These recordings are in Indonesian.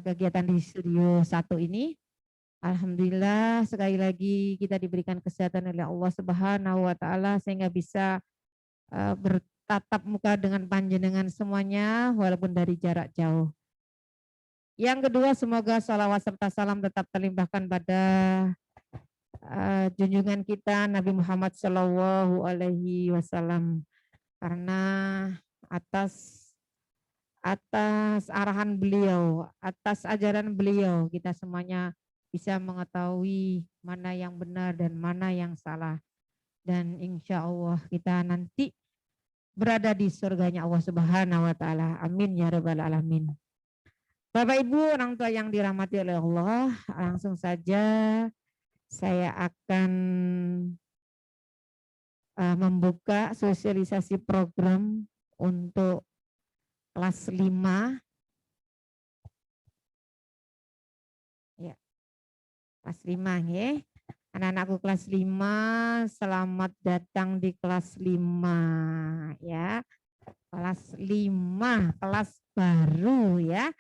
kegiatan di studio 1 ini. Alhamdulillah sekali lagi kita diberikan kesehatan oleh Allah Subhanahu wa taala sehingga bisa bertatap muka dengan panjenengan semuanya walaupun dari jarak jauh. Yang kedua, semoga salawat serta salam tetap terlimpahkan pada junjungan kita Nabi Muhammad Shallallahu Alaihi Wasallam, karena atas arahan beliau, atas ajaran beliau, kita semuanya bisa mengetahui mana yang benar dan mana yang salah. Dan insya Allah kita nanti berada di surganya Allah Subhanahu wa taala. Amin ya rabbal alamin. Bapak Ibu, orang tua yang dirahmati oleh Allah, langsung saja saya akan membuka sosialisasi program untuk kelas 5. Ya. Kelas 5 ya. Anak-anakku kelas 5, selamat datang di kelas 5 ya. Kelas 5, kelas baru ya.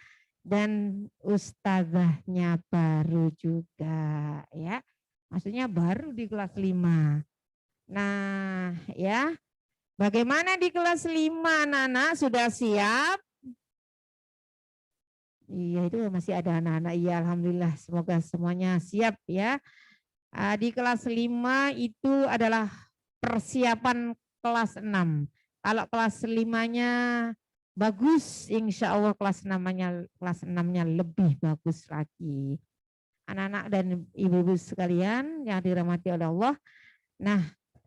Dan ustazahnya baru juga ya. Maksudnya baru di kelas 5. Nah, ya. Bagaimana di kelas 5 anak-anak, sudah siap? Iya, itu masih ada anak-anak. Iya, alhamdulillah, semoga semuanya siap ya. Di kelas 5 itu adalah persiapan kelas 6. Kalau kelas 5-nya bagus, insya Allah kelas 6-nya lebih bagus lagi. Anak-anak dan ibu-ibu sekalian yang dirahmati oleh Allah. Nah,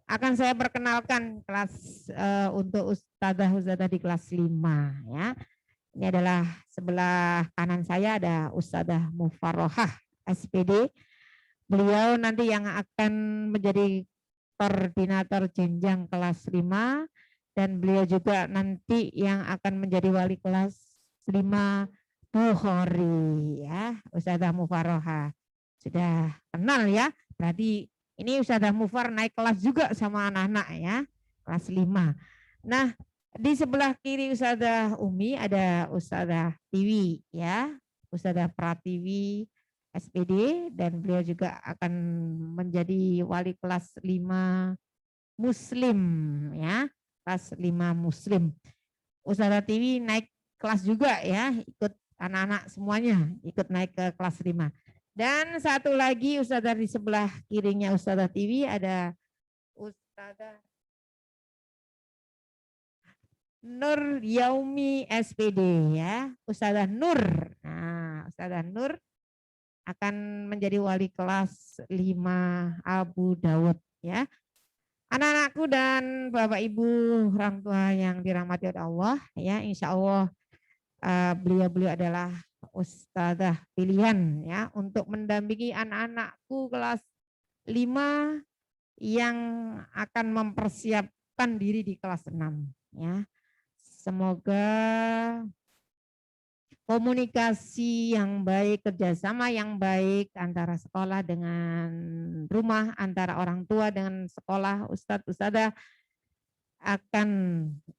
akan saya perkenalkan kelas untuk ustadzah di kelas 5 ya. Ini adalah sebelah kanan saya ada Ustadzah Mufarohah SPD. Beliau nanti yang akan menjadi koordinator jenjang kelas 5 dan beliau juga nanti yang akan menjadi wali kelas 5 Bukhari ya, Ustadzah Mufarohah. Sudah kenal ya, berarti ini Ustadzah Mufar naik kelas juga sama anak-anak ya, kelas 5. Nah, di sebelah kiri Ustadzah Umi ada Ustadzah Tiwi ya, Ustadzah Pratiwi SPD, dan beliau juga akan menjadi wali kelas 5 Muslim ya, kelas 5 Muslim. Ustadzah Tiwi naik kelas juga ya, ikut anak-anak semuanya ikut naik ke kelas 5. Dan satu lagi Ustadzah di sebelah kirinya Ustadzah Tiwi ada Ustadzah Nur Yaumi SPD ya, Ustadzah Nur. Nah, Ustadzah Nur akan menjadi wali kelas 5 Abu Dawud ya. Anak-anakku dan Bapak Ibu orang tua yang dirahmati oleh Allah ya, insya Allah beliau-beliau adalah ustadzah pilihan ya untuk mendampingi anak-anakku kelas 5 yang akan mempersiapkan diri di kelas 6 ya. Semoga komunikasi yang baik, kerjasama yang baik antara sekolah dengan rumah, antara orang tua dengan sekolah, ustadz, ustadzah akan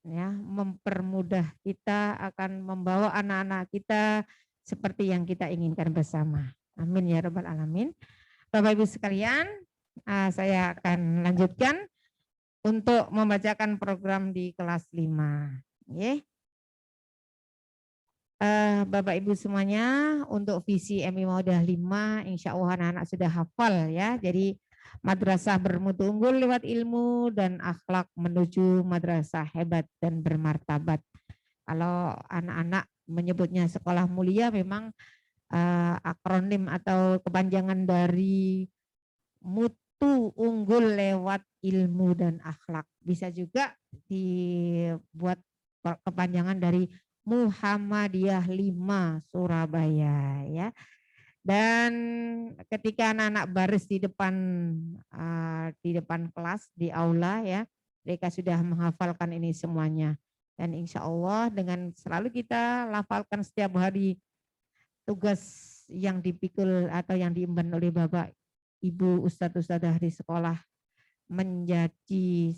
ya mempermudah kita, akan membawa anak-anak kita seperti yang kita inginkan bersama. Amin ya rabbal alamin. Bapak Ibu sekalian, saya akan lanjutkan untuk membacakan program di kelas 5. Bapak Ibu semuanya, untuk visi MI Maudah 5, insya Allah anak-anak sudah hafal ya. Jadi madrasah bermutu unggul lewat ilmu dan akhlak menuju madrasah hebat dan bermartabat. Kalau anak-anak menyebutnya sekolah mulia, memang akronim atau kepanjangan dari mutu unggul lewat ilmu dan akhlak. Bisa juga dibuat kepanjangan dari Muhammadiyah 5 Surabaya ya. Dan ketika anak-anak baris di depan kelas di aula ya, mereka sudah menghafalkan ini semuanya. Dan insya Allah dengan selalu kita lafalkan setiap hari tugas yang dipikul atau yang diemban oleh Bapak Ibu Ustadz-Ustadzah di sekolah menjadi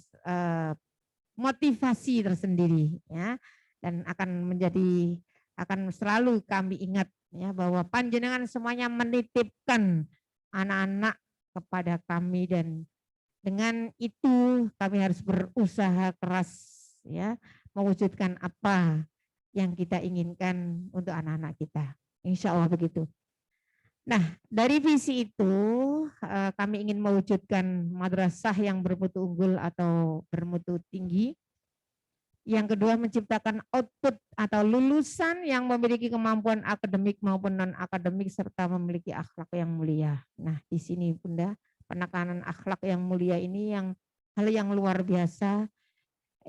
motivasi tersendiri ya, dan akan menjadi akan selalu kami ingat ya bahwa panjenengan semuanya menitipkan anak-anak kepada kami, dan dengan itu kami harus berusaha keras ya mewujudkan apa yang kita inginkan untuk anak-anak kita. Insya Allah begitu. Nah, dari visi itu kami ingin mewujudkan madrasah yang bermutu unggul atau bermutu tinggi. Yang kedua, menciptakan output atau lulusan yang memiliki kemampuan akademik maupun non-akademik serta memiliki akhlak yang mulia. Nah, di sini Bunda, penekanan akhlak yang mulia ini yang hal yang luar biasa,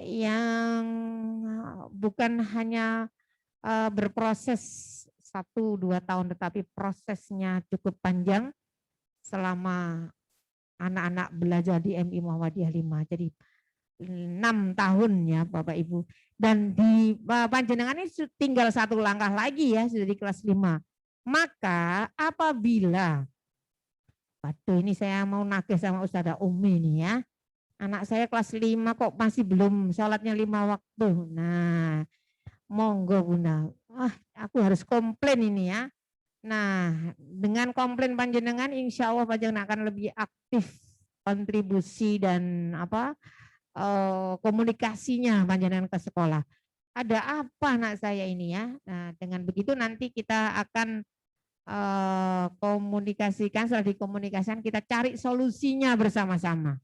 yang bukan hanya berproses 1-2 tahun, tetapi prosesnya cukup panjang selama anak-anak belajar di MI Muhammadiyah 5. Jadi 6 tahun ya Bapak Ibu. Dan di panjenengan ini tinggal 1 langkah lagi ya, sudah di kelas 5. Maka apabila, waduh ini saya mau nagih sama Ustazah Umi nih ya. Anak saya kelas 5 kok masih belum sholatnya 5 waktu. Nah, monggo Bunda. Aku harus komplain ini ya. Nah, dengan komplain panjenengan insya Allah panjenengan akan lebih aktif kontribusi dan komunikasinya panjenengan ke sekolah. Ada apa anak saya ini ya? Nah, dengan begitu nanti kita akan komunikasikan, setelah dikomunikasikan kita cari solusinya bersama-sama.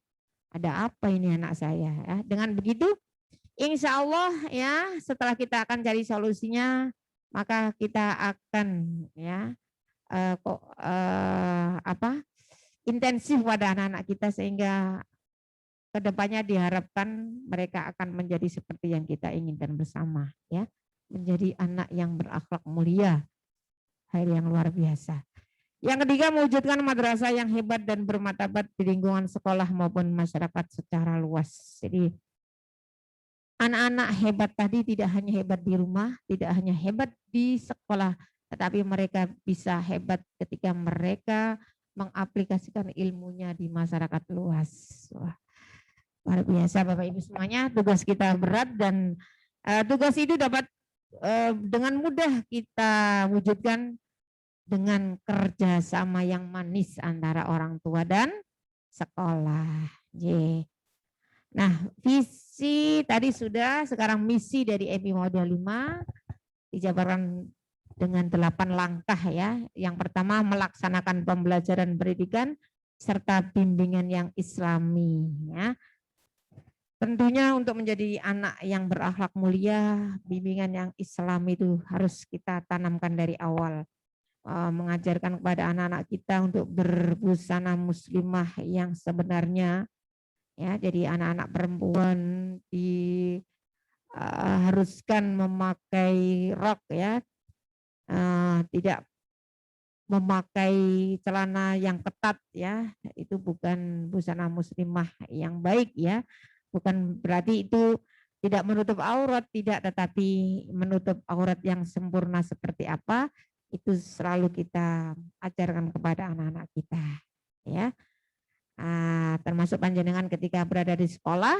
Ada apa ini anak saya ya? Dengan begitu insya Allah ya setelah kita akan cari solusinya, maka kita akan ya intensif pada anak-anak kita sehingga kedepannya diharapkan mereka akan menjadi seperti yang kita inginkan bersama ya, menjadi anak yang berakhlak mulia, hal yang luar biasa. Yang ketiga, mewujudkan madrasah yang hebat dan bermartabat di lingkungan sekolah maupun masyarakat secara luas. Jadi anak-anak hebat tadi tidak hanya hebat di rumah, tidak hanya hebat di sekolah, tetapi mereka bisa hebat ketika mereka mengaplikasikan ilmunya di masyarakat luas. Wah, luar biasa Bapak Ibu semuanya, tugas kita berat dan tugas itu dapat dengan mudah kita wujudkan dengan kerjasama yang manis antara orang tua dan sekolah. Nah, visi tadi sudah, sekarang misi dari MI Muhammadiyah 5 dijabarkan dengan 8 langkah ya. Yang pertama, melaksanakan pembelajaran pendidikan serta bimbingan yang islami ya. Tentunya untuk menjadi anak yang berakhlak mulia, bimbingan yang Islam itu harus kita tanamkan dari awal. Mengajarkan kepada anak-anak kita untuk berbusana muslimah yang sebenarnya. Ya, jadi anak-anak perempuan diharuskan memakai rok ya, tidak memakai celana yang ketat ya, itu bukan busana muslimah yang baik ya. Bukan berarti itu tidak menutup aurat, tidak, tetapi menutup aurat yang sempurna seperti apa, itu selalu kita ajarkan kepada anak-anak kita. Ya, termasuk panjenengan ketika berada di sekolah,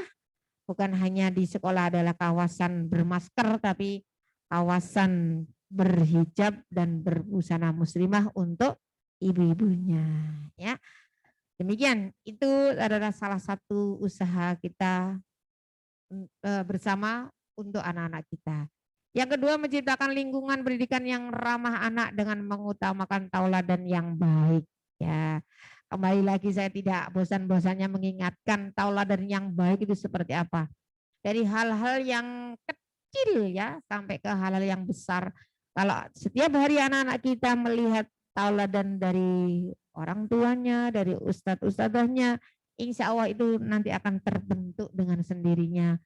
bukan hanya di sekolah adalah kawasan bermasker, tapi kawasan berhijab dan berbusana muslimah untuk ibu-ibunya. Ya. Demikian, itu adalah salah satu usaha kita bersama untuk anak-anak kita. Yang kedua, menciptakan lingkungan pendidikan yang ramah anak dengan mengutamakan tauladan yang baik. Ya, kembali lagi saya tidak bosan-bosannya mengingatkan tauladan yang baik itu seperti apa. Dari hal-hal yang kecil ya sampai ke hal-hal yang besar. Kalau setiap hari anak-anak kita melihat tauladan dari orang tuanya, dari ustadz-ustadzahnya, insya Allah itu nanti akan terbentuk dengan sendirinya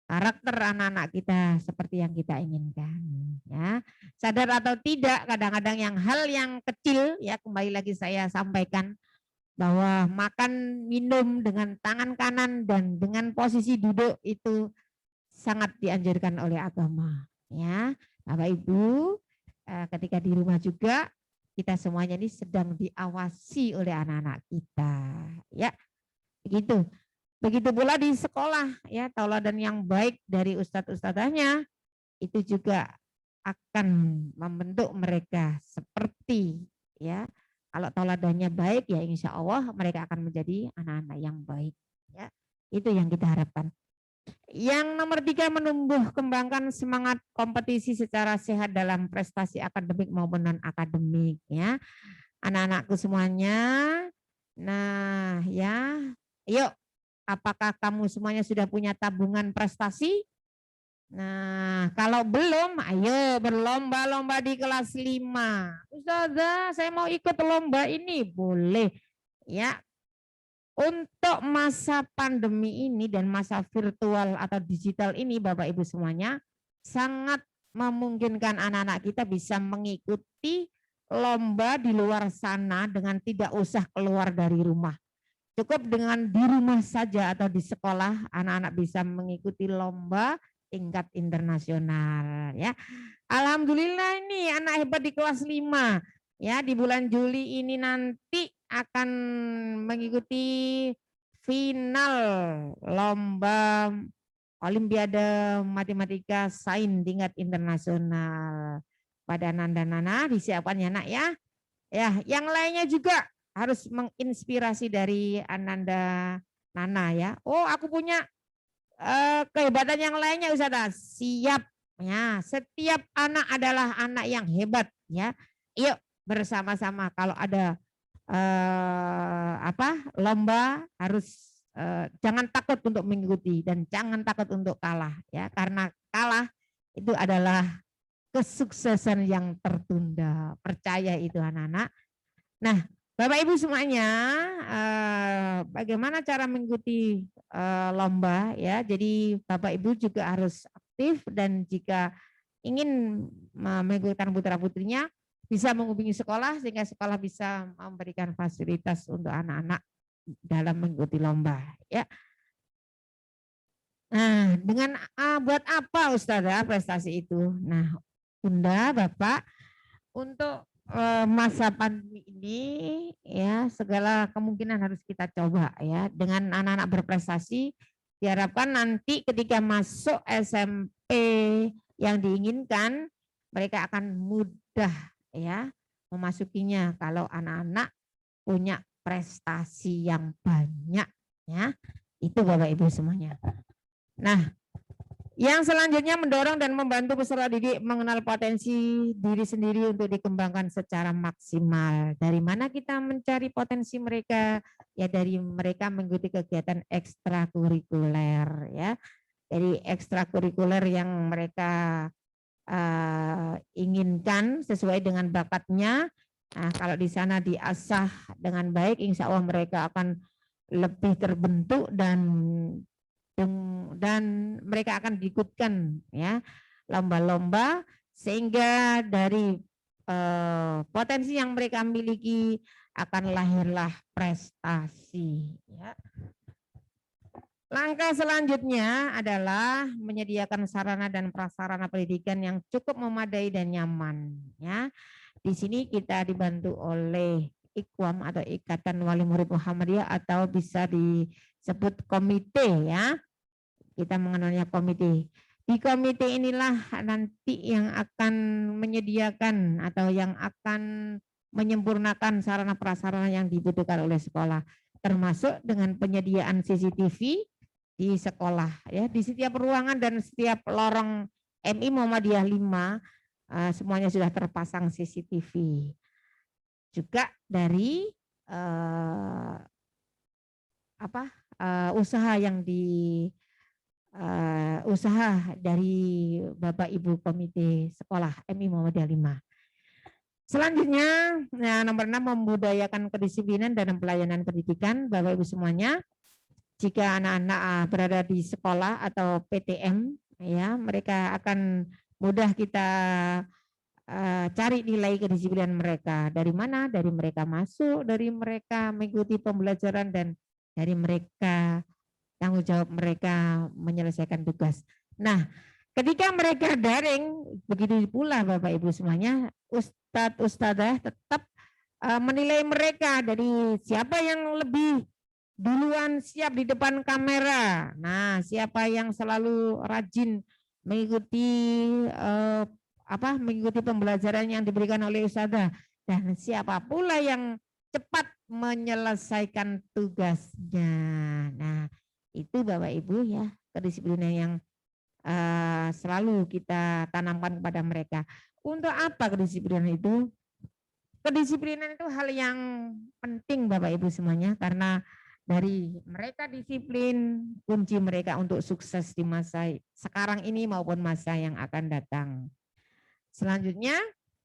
karakter anak-anak kita seperti yang kita inginkan. Ya, sadar atau tidak, kadang-kadang yang hal yang kecil ya, kembali lagi saya sampaikan bahwa makan minum dengan tangan kanan dan dengan posisi duduk itu sangat dianjurkan oleh agama. Ya, Bapak Ibu, ketika di rumah juga kita semuanya ini sedang diawasi oleh anak-anak kita, ya begitu. Begitu pula di sekolah, ya tauladan yang baik dari ustadz-ustadzahnya itu juga akan membentuk mereka seperti ya, kalau teladannya baik ya insya Allah mereka akan menjadi anak-anak yang baik ya. Itu yang kita harapkan. Yang nomor 3, menumbuh kembangkan semangat kompetisi secara sehat dalam prestasi akademik maupun non akademik ya. Anak-anakku semuanya. Nah, ya. Yuk, apakah kamu semuanya sudah punya tabungan prestasi? Nah, kalau belum, ayo berlomba-lomba di kelas 5. Ustazah, saya mau ikut lomba ini. Boleh. Ya, untuk masa pandemi ini dan masa virtual atau digital ini, Bapak Ibu semuanya, sangat memungkinkan anak-anak kita bisa mengikuti lomba di luar sana dengan tidak usah keluar dari rumah. Cukup dengan di rumah saja atau di sekolah, anak-anak bisa mengikuti lomba tingkat internasional ya. Alhamdulillah ini anak hebat di kelas 5 ya, di bulan Juli ini nanti akan mengikuti final lomba Olimpiade Matematika Sains tingkat internasional. Pada Nanda Nana disiapkan ya nak ya. Ya, yang lainnya juga harus menginspirasi dari Ananda Nana ya. Oh, aku punya kehebatan yang lainnya Ustazah. Siap ya. Setiap anak adalah anak yang hebat ya. Yuk bersama-sama kalau ada lomba harus jangan takut untuk mengikuti dan jangan takut untuk kalah ya, karena kalah itu adalah kesuksesan yang tertunda. Percaya itu anak-anak. Nah, Bapak Ibu semuanya, bagaimana cara mengikuti lomba ya? Jadi Bapak Ibu juga harus aktif dan jika ingin mengikuti putra putrinya bisa menghubungi sekolah sehingga sekolah bisa memberikan fasilitas untuk anak-anak dalam mengikuti lomba ya. Nah, dengan buat apa Ustazah prestasi itu? Nah, Bunda, Bapak, untuk masa pandemi ini ya segala kemungkinan harus kita coba ya. Dengan anak-anak berprestasi diharapkan nanti ketika masuk SMP yang diinginkan mereka akan mudah ya memasukinya kalau anak-anak punya prestasi yang banyak ya. Itu Bapak Ibu semuanya. Nah, yang selanjutnya mendorong dan membantu peserta didik mengenal potensi diri sendiri untuk dikembangkan secara maksimal. Dari mana kita mencari potensi mereka? Ya dari mereka mengikuti kegiatan ekstrakurikuler ya. Dari ekstrakurikuler yang mereka inginkan sesuai dengan bakatnya. Nah, kalau di sana diasah dengan baik, insya Allah mereka akan lebih terbentuk dan mereka akan diikutkan ya lomba-lomba sehingga dari potensi yang mereka miliki akan lahirlah prestasi ya. Langkah selanjutnya adalah menyediakan sarana dan prasarana pendidikan yang cukup memadai dan nyaman ya. Di sini kita dibantu oleh IKWAM atau Ikatan Wali Murid Muhammadiyah atau bisa disebut komite ya. Kita mengenalnya komite. Di komite inilah nanti yang akan menyediakan atau yang akan menyempurnakan sarana prasarana yang dibutuhkan oleh sekolah, termasuk dengan penyediaan CCTV di sekolah ya, di setiap ruangan dan setiap lorong MI Muhammadiyah 5 semuanya sudah terpasang CCTV. Juga dari usaha yang usaha dari Bapak Ibu Komite Sekolah MI Muhammadiyah 5. Selanjutnya, nah, nomor 6 membudayakan kedisiplinan dalam pelayanan pendidikan. Bapak Ibu semuanya, jika anak-anak berada di sekolah atau PTM, ya mereka akan mudah kita cari nilai kedisiplinan mereka. Dari mana? Dari mereka masuk, dari mereka mengikuti pembelajaran, dan dari mereka tanggung jawab mereka menyelesaikan tugas. Nah, ketika mereka daring, begitu pula Bapak Ibu semuanya, Ustadz Ustadzah tetap menilai mereka dari siapa yang lebih duluan siap di depan kamera. Nah, siapa yang selalu rajin mengikuti mengikuti pembelajaran yang diberikan oleh ustadzah, dan siapa pula yang cepat menyelesaikan tugasnya. Nah, itu Bapak Ibu ya, kedisiplinan yang selalu kita tanamkan kepada mereka. Untuk apa kedisiplinan itu? Kedisiplinan itu hal yang penting Bapak Ibu semuanya, karena dari mereka disiplin, kunci mereka untuk sukses di masa sekarang ini maupun masa yang akan datang. Selanjutnya,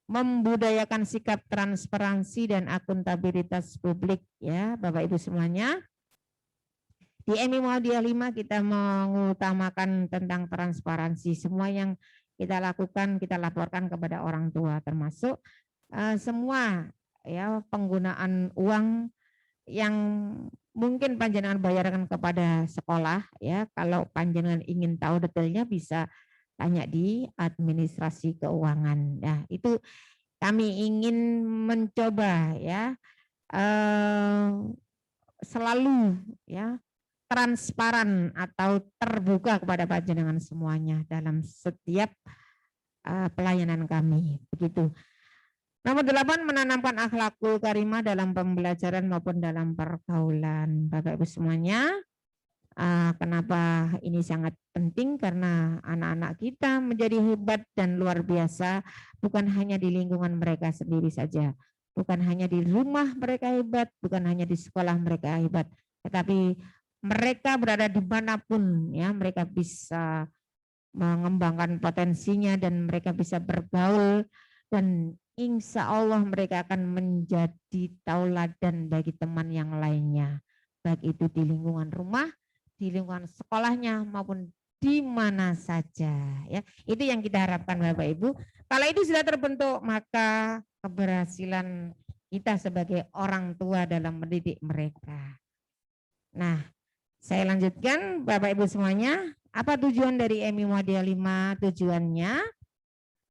membudayakan sikap transparansi dan akuntabilitas publik ya Bapak Ibu semuanya. Di MI Muhammadiyah 5 kita mengutamakan tentang transparansi. Semua yang kita lakukan kita laporkan kepada orang tua, termasuk semua ya penggunaan uang yang mungkin panjenengan bayarkan kepada sekolah ya. Kalau panjenengan ingin tahu detailnya bisa tanya di administrasi keuangan. Ya, itu kami ingin mencoba ya selalu ya transparan atau terbuka kepada panjenengan semuanya dalam setiap pelayanan kami. Begitu. Nomor 8, menanamkan akhlakul karimah dalam pembelajaran maupun dalam pergaulan. Bapak Ibu semuanya, kenapa ini sangat penting? Karena anak-anak kita menjadi hebat dan luar biasa, bukan hanya di lingkungan mereka sendiri saja. Bukan hanya di rumah mereka hebat, bukan hanya di sekolah mereka hebat, tetapi mereka berada dimanapun ya, mereka bisa mengembangkan potensinya dan mereka bisa bergaul, dan insya Allah mereka akan menjadi tauladan bagi teman yang lainnya, baik itu di lingkungan rumah, di lingkungan sekolahnya maupun di mana saja ya. Itu yang kita harapkan Bapak Ibu. Kalau itu sudah terbentuk, maka keberhasilan kita sebagai orang tua dalam mendidik mereka. Nah, saya lanjutkan Bapak Ibu semuanya. Apa tujuan dari MI Muhammadiyah 5? Tujuannya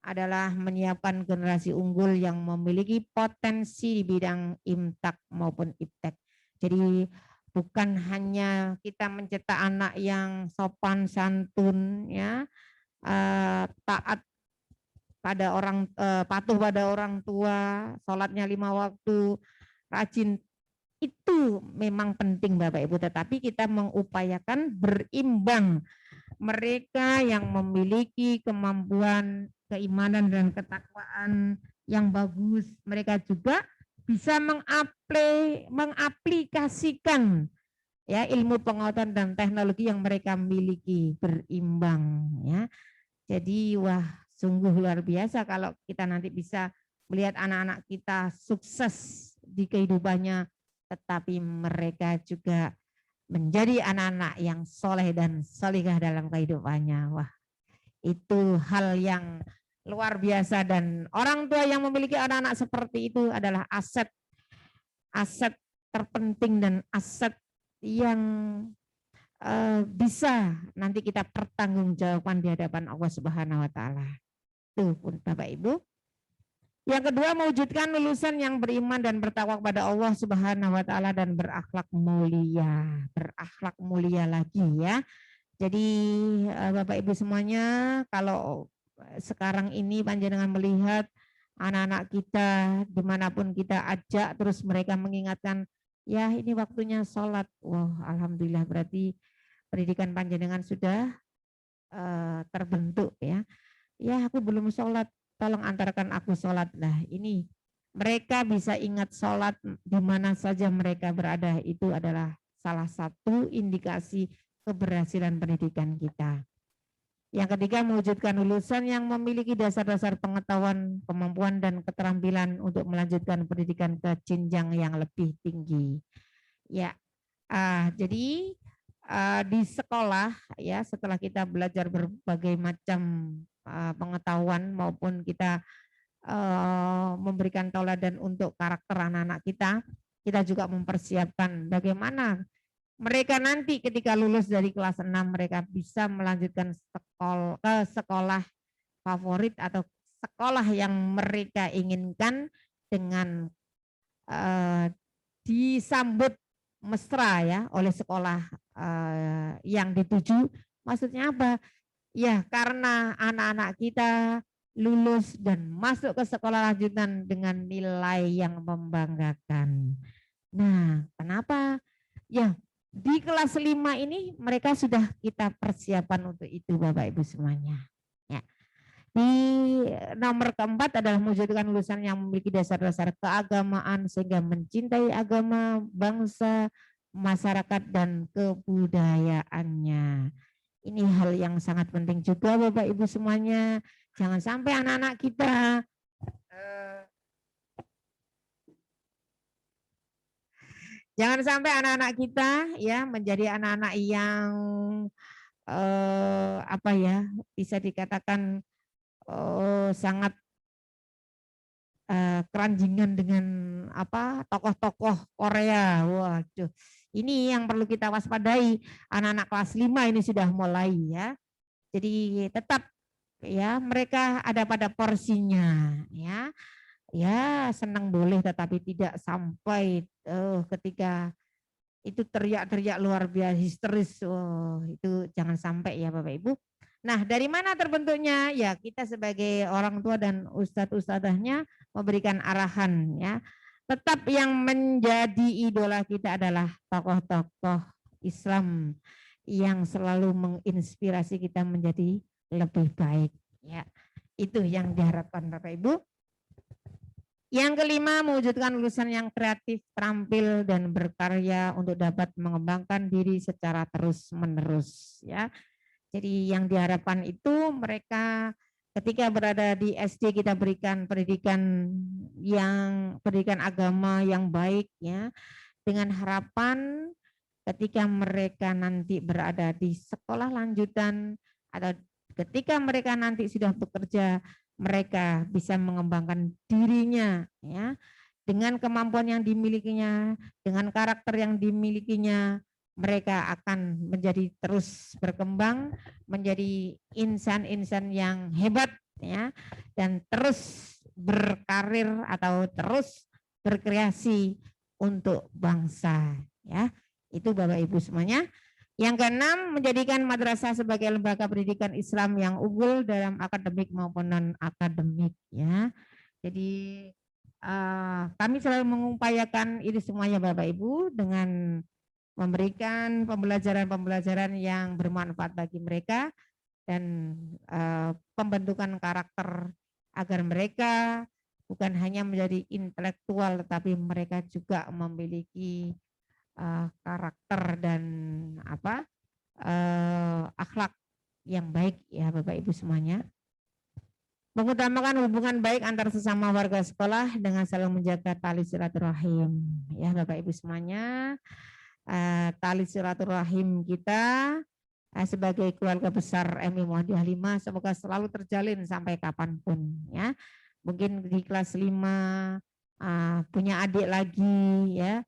adalah menyiapkan generasi unggul yang memiliki potensi di bidang imtak maupun iptek. Jadi bukan hanya kita mencetak anak yang sopan santun ya, taat pada orang, patuh pada orang tua, sholatnya 5 waktu, rajin, itu memang penting Bapak Ibu, tetapi kita mengupayakan berimbang. Mereka yang memiliki kemampuan keimanan dan ketakwaan yang bagus, mereka juga bisa mengaplikasikan ya ilmu pengetahuan dan teknologi yang mereka miliki, berimbang ya. Jadi wah, sungguh luar biasa kalau kita nanti bisa melihat anak-anak kita sukses di kehidupannya, tetapi mereka juga menjadi anak-anak yang soleh dan solihah dalam kehidupannya. Wah, itu hal yang luar biasa, dan orang tua yang memiliki anak-anak seperti itu adalah aset terpenting dan aset yang bisa nanti kita pertanggungjawabkan di hadapan Allah Subhanahu wa taala. Tuh pun Bapak Ibu. Yang kedua, mewujudkan lulusan yang beriman dan bertakwa kepada Allah Subhanahu wa taala dan berakhlak mulia lagi ya. Jadi Bapak Ibu semuanya, kalau sekarang ini panjenengan melihat anak-anak kita dimanapun kita ajak, terus mereka mengingatkan, ya ini waktunya sholat. Wah, alhamdulillah, berarti pendidikan panjenengan sudah terbentuk ya. Ya aku belum sholat, tolong antarkan aku sholat. Nah ini mereka bisa ingat sholat di mana saja mereka berada, itu adalah salah satu indikasi keberhasilan pendidikan kita. Yang ketiga, mewujudkan lulusan yang memiliki dasar-dasar pengetahuan, kemampuan, dan keterampilan untuk melanjutkan pendidikan ke jenjang yang lebih tinggi. Ya, jadi di sekolah ya, setelah kita belajar berbagai macam pengetahuan maupun kita memberikan tauladan untuk karakter anak-anak kita, kita juga mempersiapkan bagaimana mereka nanti ketika lulus dari kelas 6 mereka bisa melanjutkan sekolah favorit atau sekolah yang mereka inginkan dengan disambut mesra ya oleh sekolah yang dituju. Maksudnya apa? Ya karena anak-anak kita lulus dan masuk ke sekolah lanjutan dengan nilai yang membanggakan. Nah, kenapa? Ya, di kelas 5 ini mereka sudah kita persiapan untuk itu Bapak Ibu semuanya. Ya. Di nomor keempat adalah mewujudkan lulusan yang memiliki dasar-dasar keagamaan sehingga mencintai agama, bangsa, masyarakat, dan kebudayaannya. Ini hal yang sangat penting juga Bapak Ibu semuanya. Jangan sampai anak-anak kita ya menjadi anak-anak yang apa ya, bisa dikatakan sangat keranjingan dengan apa tokoh-tokoh Korea. Waduh, ini yang perlu kita waspadai. Anak-anak kelas 5 ini sudah mulai ya. Jadi tetap ya mereka ada pada porsinya ya. Ya senang boleh tetapi tidak sampai ketika itu teriak-teriak luar biasa histeris. Oh, itu jangan sampai ya Bapak Ibu. Nah, dari mana terbentuknya? Ya, kita sebagai orang tua dan ustadz-ustadzahnya memberikan arahan ya. Tetap yang menjadi idola kita adalah tokoh-tokoh Islam yang selalu menginspirasi kita menjadi lebih baik ya. Itu yang diharapkan Bapak Ibu. Yang kelima, mewujudkan lulusan yang kreatif, terampil, dan berkarya untuk dapat mengembangkan diri secara terus-menerus. Ya, jadi yang diharapkan itu mereka ketika berada di SD kita berikan pendidikan agama yang baik, ya, dengan harapan ketika mereka nanti berada di sekolah lanjutan atau ketika mereka nanti sudah bekerja, mereka bisa mengembangkan dirinya ya dengan kemampuan yang dimilikinya, dengan karakter yang dimilikinya, mereka akan menjadi terus berkembang menjadi insan-insan yang hebat ya dan terus berkarir atau terus berkreasi untuk bangsa ya. Itu Bapak Ibu semuanya. Yang keenam, menjadikan madrasah sebagai lembaga pendidikan Islam yang unggul dalam akademik maupun non-akademik ya. Jadi kami selalu mengupayakan ini semuanya Bapak Ibu dengan memberikan pembelajaran-pembelajaran yang bermanfaat bagi mereka dan pembentukan karakter agar mereka bukan hanya menjadi intelektual tetapi mereka juga memiliki karakter dan akhlak yang baik ya Bapak Ibu semuanya. Mengutamakan hubungan baik antar sesama warga sekolah dengan selalu menjaga tali silaturahim ya Bapak Ibu semuanya. Tali silaturahim kita sebagai keluarga besar MI Muhammadiyah 5 semoga selalu terjalin sampai kapanpun ya. Mungkin di kelas 5 punya adik lagi ya.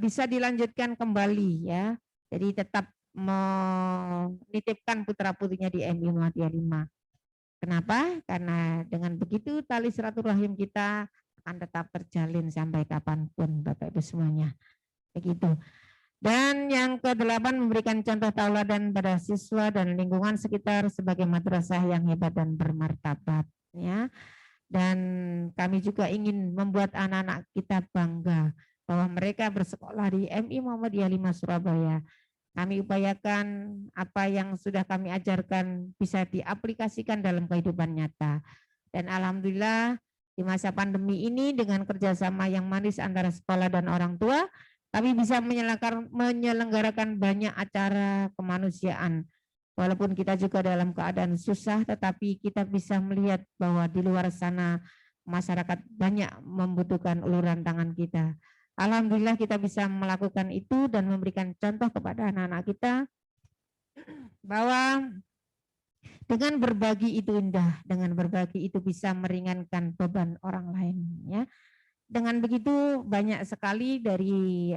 Bisa dilanjutkan kembali ya. Jadi tetap menitipkan putra-putrinya di MI Muhammadiyah 5. Kenapa? Karena dengan begitu tali silaturahim kita akan tetap terjalin sampai kapanpun Bapak Ibu semuanya. Begitu. Dan yang ke-8 memberikan contoh tauladan pada siswa dan lingkungan sekitar sebagai madrasah yang hebat dan bermartabat ya. Dan kami juga ingin membuat anak-anak kita bangga bahwa mereka bersekolah di MI Muhammadiyah 5 Surabaya. Kami upayakan apa yang sudah kami ajarkan bisa diaplikasikan dalam kehidupan nyata. Dan alhamdulillah di masa pandemi ini dengan kerjasama yang manis antara sekolah dan orang tua, kami bisa menyelenggarakan banyak acara kemanusiaan. Walaupun kita juga dalam keadaan susah, tetapi kita bisa melihat bahwa di luar sana masyarakat banyak membutuhkan uluran tangan kita. Alhamdulillah kita bisa melakukan itu dan memberikan contoh kepada anak-anak kita bahwa dengan berbagi itu indah, dengan berbagi itu bisa meringankan beban orang lain ya. Dengan begitu banyak sekali dari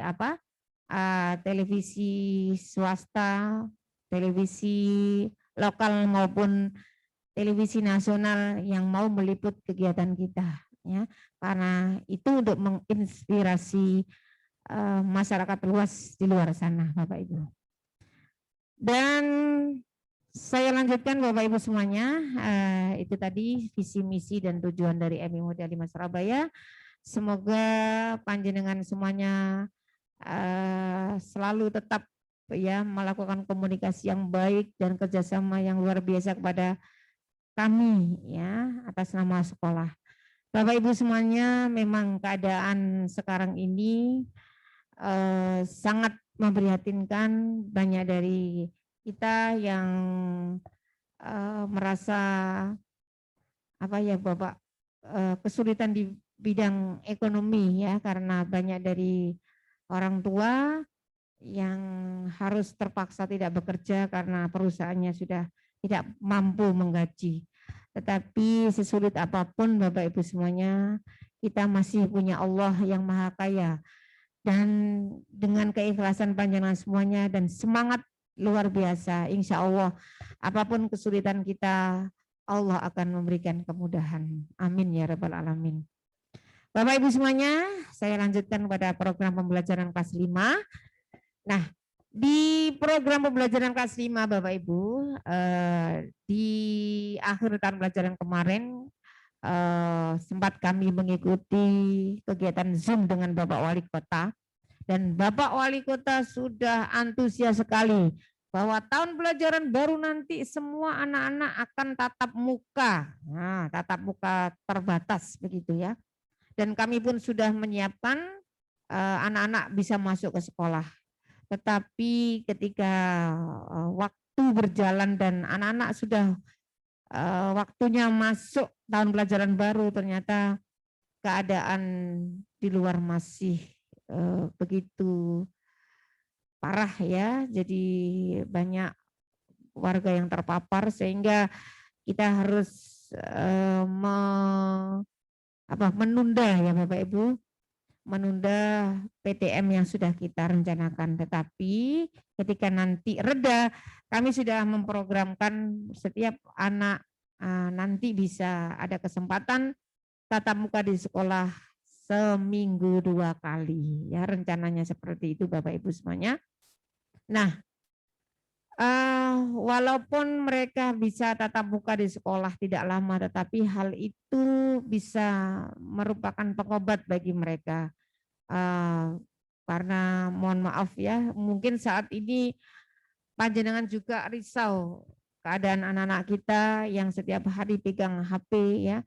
televisi swasta, televisi lokal maupun televisi nasional yang mau meliput kegiatan kita ya. Karena itu untuk menginspirasi masyarakat luas di luar sana Bapak Ibu. Dan Saya lanjutkan Bapak Ibu semuanya, itu tadi visi misi dan tujuan dari MI Muda 5 Surabaya. Semoga panjenengan semuanya selalu tetap ya melakukan komunikasi yang baik dan kerjasama yang luar biasa kepada kami ya atas nama sekolah. Bapak Ibu semuanya, memang keadaan sekarang ini sangat memprihatinkan. Banyak dari kita yang merasa apa ya Bapak kesulitan di bidang ekonomi ya, karena banyak dari orang tua yang harus terpaksa tidak bekerja karena perusahaannya sudah tidak mampu menggaji. Tetapi sesulit apapun Bapak Ibu semuanya, kita masih punya Allah yang Maha Kaya. Dan dengan keikhlasan panjenengan semuanya dan semangat luar biasa, insya Allah apapun kesulitan kita, Allah akan memberikan kemudahan. Amin ya rabbal alamin. Bapak Ibu semuanya, saya lanjutkan pada program pembelajaran kelas 5. Nah, di program pembelajaran kelas 5 Bapak Ibu, di akhir tahun pelajaran kemarin sempat kami mengikuti kegiatan Zoom dengan Bapak Wali Kota, dan Bapak Wali Kota sudah antusias sekali bahwa tahun pelajaran baru nanti semua anak-anak akan tatap muka. Nah, tatap muka terbatas begitu ya. Dan kami pun sudah menyiapkan anak-anak bisa masuk ke sekolah. Tetapi ketika waktu berjalan dan anak-anak sudah waktunya masuk tahun pelajaran baru, ternyata keadaan di luar masih begitu parah ya. Jadi banyak warga yang terpapar sehingga kita harus menunda ya Bapak Ibu, menunda PTM yang sudah kita rencanakan. Tetapi ketika nanti reda, kami sudah memprogramkan setiap anak nanti bisa ada kesempatan tatap muka di sekolah seminggu 2 kali. Ya, rencananya seperti itu Bapak Ibu semuanya. Nah, walaupun mereka bisa tatap muka di sekolah tidak lama, tetapi hal itu bisa merupakan pengobat bagi mereka. Karena mohon maaf ya, mungkin saat ini panjenengan juga risau keadaan anak-anak kita yang setiap hari pegang HP ya.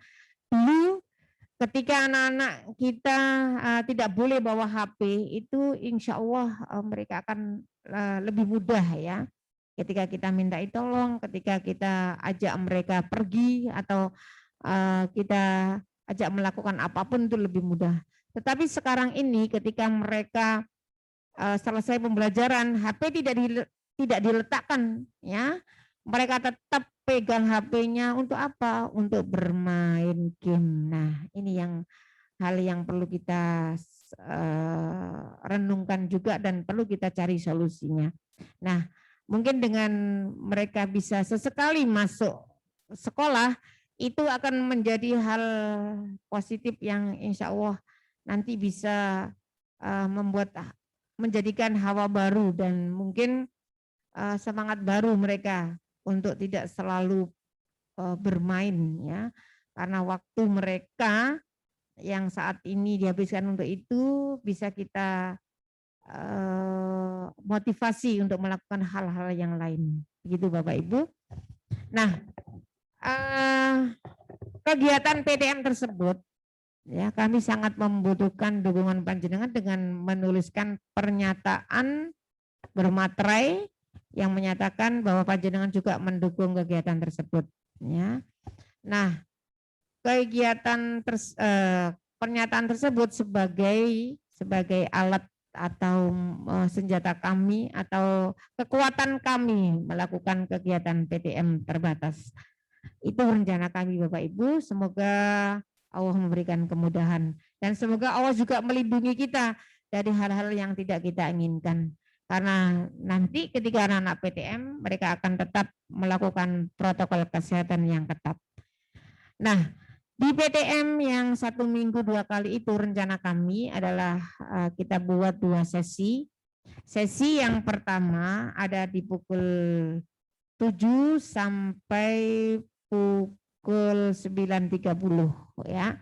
Dulu ketika anak-anak kita tidak boleh bawa HP, itu insya Allah mereka akan lebih mudah ya. Ketika kita minta tolong, ketika kita ajak mereka pergi atau kita ajak melakukan apapun itu lebih mudah. Tetapi sekarang ini ketika mereka selesai pembelajaran, HP tidak diletakkan ya. Mereka tetap pegang HP-nya untuk apa? Untuk bermain game. Nah, ini yang hal yang perlu kita renungkan juga dan perlu kita cari solusinya. Nah, mungkin dengan mereka bisa sesekali masuk sekolah, itu akan menjadi hal positif yang insya Allah nanti bisa menjadikan hawa baru dan mungkin semangat baru mereka untuk tidak selalu bermain ya, karena waktu mereka yang saat ini dihabiskan untuk itu bisa kita motivasi untuk melakukan hal-hal yang lain. Begitu Bapak Ibu. Nah, kegiatan PTM tersebut ya, kami sangat membutuhkan dukungan panjenengan dengan menuliskan pernyataan bermaterai yang menyatakan bahwa panjenengan juga mendukung kegiatan tersebut ya. Nah, pernyataan tersebut sebagai alat atau senjata kami atau kekuatan kami melakukan kegiatan PTM terbatas. Itu rencana kami Bapak Ibu, semoga Allah memberikan kemudahan dan semoga Allah juga melindungi kita dari hal-hal yang tidak kita inginkan. Karena nanti ketika anak-anak PTM mereka akan tetap melakukan protokol kesehatan yang ketat. Nah, di PTM yang 1 minggu 2 kali itu rencana kami adalah kita buat 2 sesi. Sesi yang pertama ada di pukul 7 sampai pukul 9.30 ya.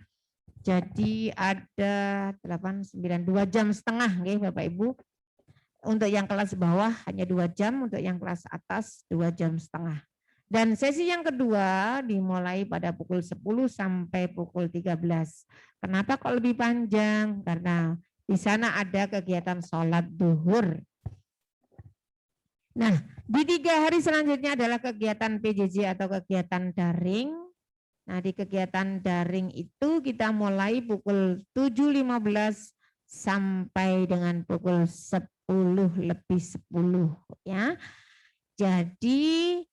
Jadi ada 8, 9, 2 jam setengah ya Bapak Ibu. Untuk yang kelas bawah hanya 2 jam, untuk yang kelas atas 2 jam setengah. Dan sesi yang kedua dimulai pada pukul 10 sampai pukul 13. Kenapa kok lebih panjang? Karena di sana ada kegiatan sholat duhur. Nah, di 3 hari selanjutnya adalah kegiatan PJJ atau kegiatan daring. Nah, di kegiatan daring itu kita mulai pukul 7.15 sampai dengan pukul 10:10 ya. Jadi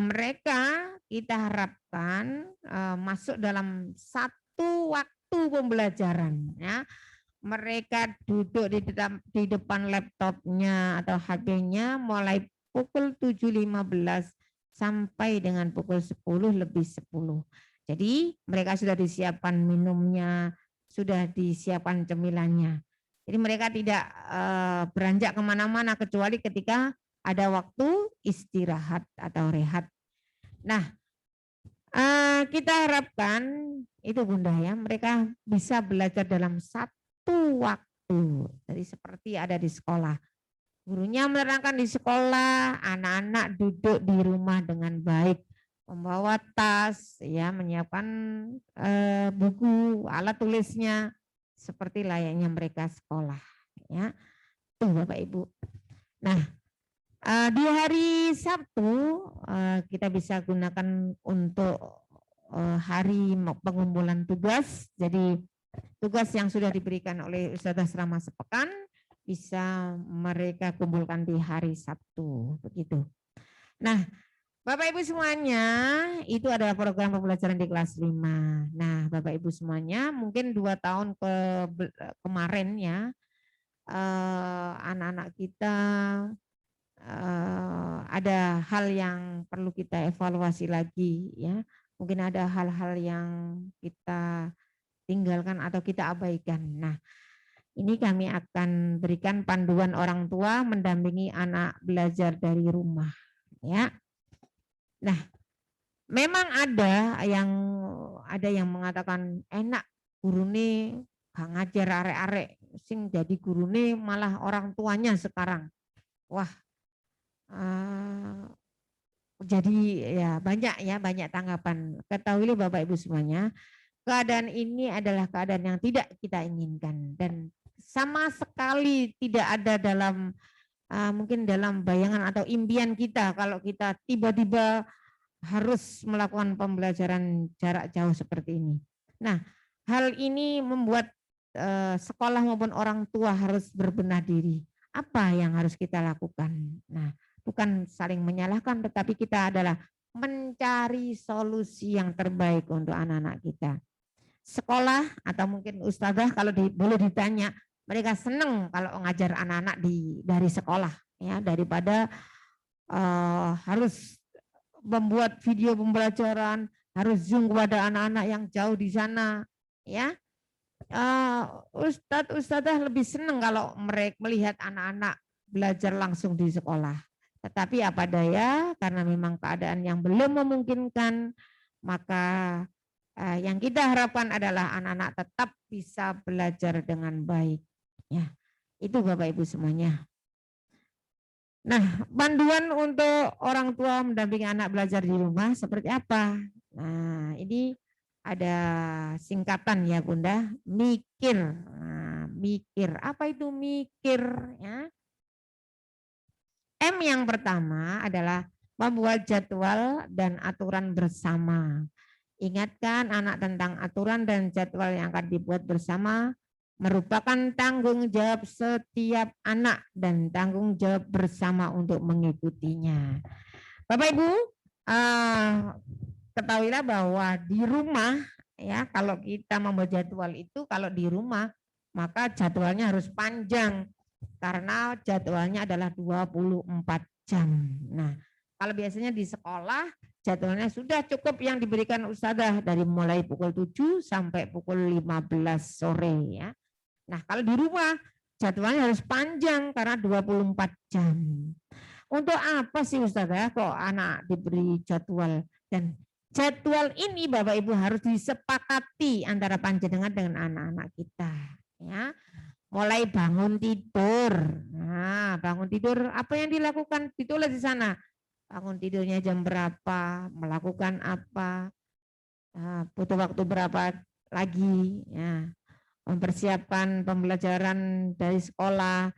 mereka kita harapkan masuk dalam satu waktu pembelajaran ya. Mereka duduk di depan laptopnya atau HP-nya mulai pukul 7.15 sampai dengan pukul 10:10. Jadi mereka sudah disiapkan minumnya, sudah disiapkan cemilannya. Jadi mereka tidak beranjak kemana-mana kecuali ketika ada waktu istirahat atau rehat. Nah, kita harapkan itu Bunda ya, mereka bisa belajar dalam satu waktu. Jadi seperti ada di sekolah. Gurunya menerangkan di sekolah, anak-anak duduk di rumah dengan baik, membawa tas, ya, menyiapkan buku, alat tulisnya, seperti layaknya mereka sekolah. Ya, tuh Bapak Ibu. Nah, di hari Sabtu kita bisa gunakan untuk hari pengumpulan tugas. Jadi tugas yang sudah diberikan oleh Ustazah selama sepekan bisa mereka kumpulkan di hari Sabtu, begitu. Nah, Bapak Ibu semuanya, itu adalah program pembelajaran di kelas 5. Nah, Bapak Ibu semuanya, mungkin 2 tahun kemarin ya, anak-anak kita ada hal yang perlu kita evaluasi lagi ya. Mungkin ada hal-hal yang kita tinggalkan atau kita abaikan. Nah, ini kami akan berikan panduan orang tua mendampingi anak belajar dari rumah ya. Nah, memang ada yang mengatakan enak gurune gak ngajar arek-arek, sing jadi gurune malah orang tuanya sekarang. Wah, jadi ya banyak tanggapan. Ketahuilah Bapak Ibu semuanya, keadaan ini adalah keadaan yang tidak kita inginkan dan sama sekali tidak ada dalam mungkin dalam bayangan atau impian kita kalau kita tiba-tiba harus melakukan pembelajaran jarak jauh seperti ini. Nah, hal ini membuat sekolah maupun orang tua harus berbenah diri. Apa yang harus kita lakukan? Nah, bukan saling menyalahkan, tetapi kita adalah mencari solusi yang terbaik untuk anak-anak kita. Sekolah atau mungkin ustazah kalau boleh ditanya, mereka senang kalau ngajar anak-anak dari sekolah ya, daripada harus membuat video pembelajaran, harus Zoom kepada anak-anak yang jauh di sana ya. Ustazah lebih senang kalau mereka melihat anak-anak belajar langsung di sekolah. Tetapi apa daya, karena memang keadaan yang belum memungkinkan, maka yang kita harapkan adalah anak-anak tetap bisa belajar dengan baik. Ya, itu Bapak Ibu semuanya. Nah, panduan untuk orang tua mendampingi anak belajar di rumah seperti apa? Nah, ini ada singkatan ya Bunda, mikir. Nah, mikir, apa itu mikir? Ya. M yang pertama adalah membuat jadwal dan aturan bersama. Ingatkan anak tentang aturan dan jadwal yang akan dibuat bersama merupakan tanggung jawab setiap anak dan tanggung jawab bersama untuk mengikutinya. Bapak Ibu, ketahuilah bahwa di rumah ya, kalau kita membuat jadwal itu kalau di rumah maka jadwalnya harus panjang karena jadwalnya adalah 24 jam. Nah, kalau biasanya di sekolah jadwalnya sudah cukup yang diberikan ustazah dari mulai pukul 7 sampai pukul 15 sore ya. Nah, kalau di rumah jadwalnya harus panjang karena 24 jam. Untuk apa sih Ustazah kok anak diberi jadwal? Dan jadwal ini Bapak Ibu harus disepakati antara panjenengan dengan anak-anak kita. Ya, mulai bangun tidur. Nah, bangun tidur apa yang dilakukan? Ditulis di sana. Bangun tidurnya jam berapa, melakukan apa, butuh waktu berapa lagi. Ya, mempersiapkan pembelajaran dari sekolah,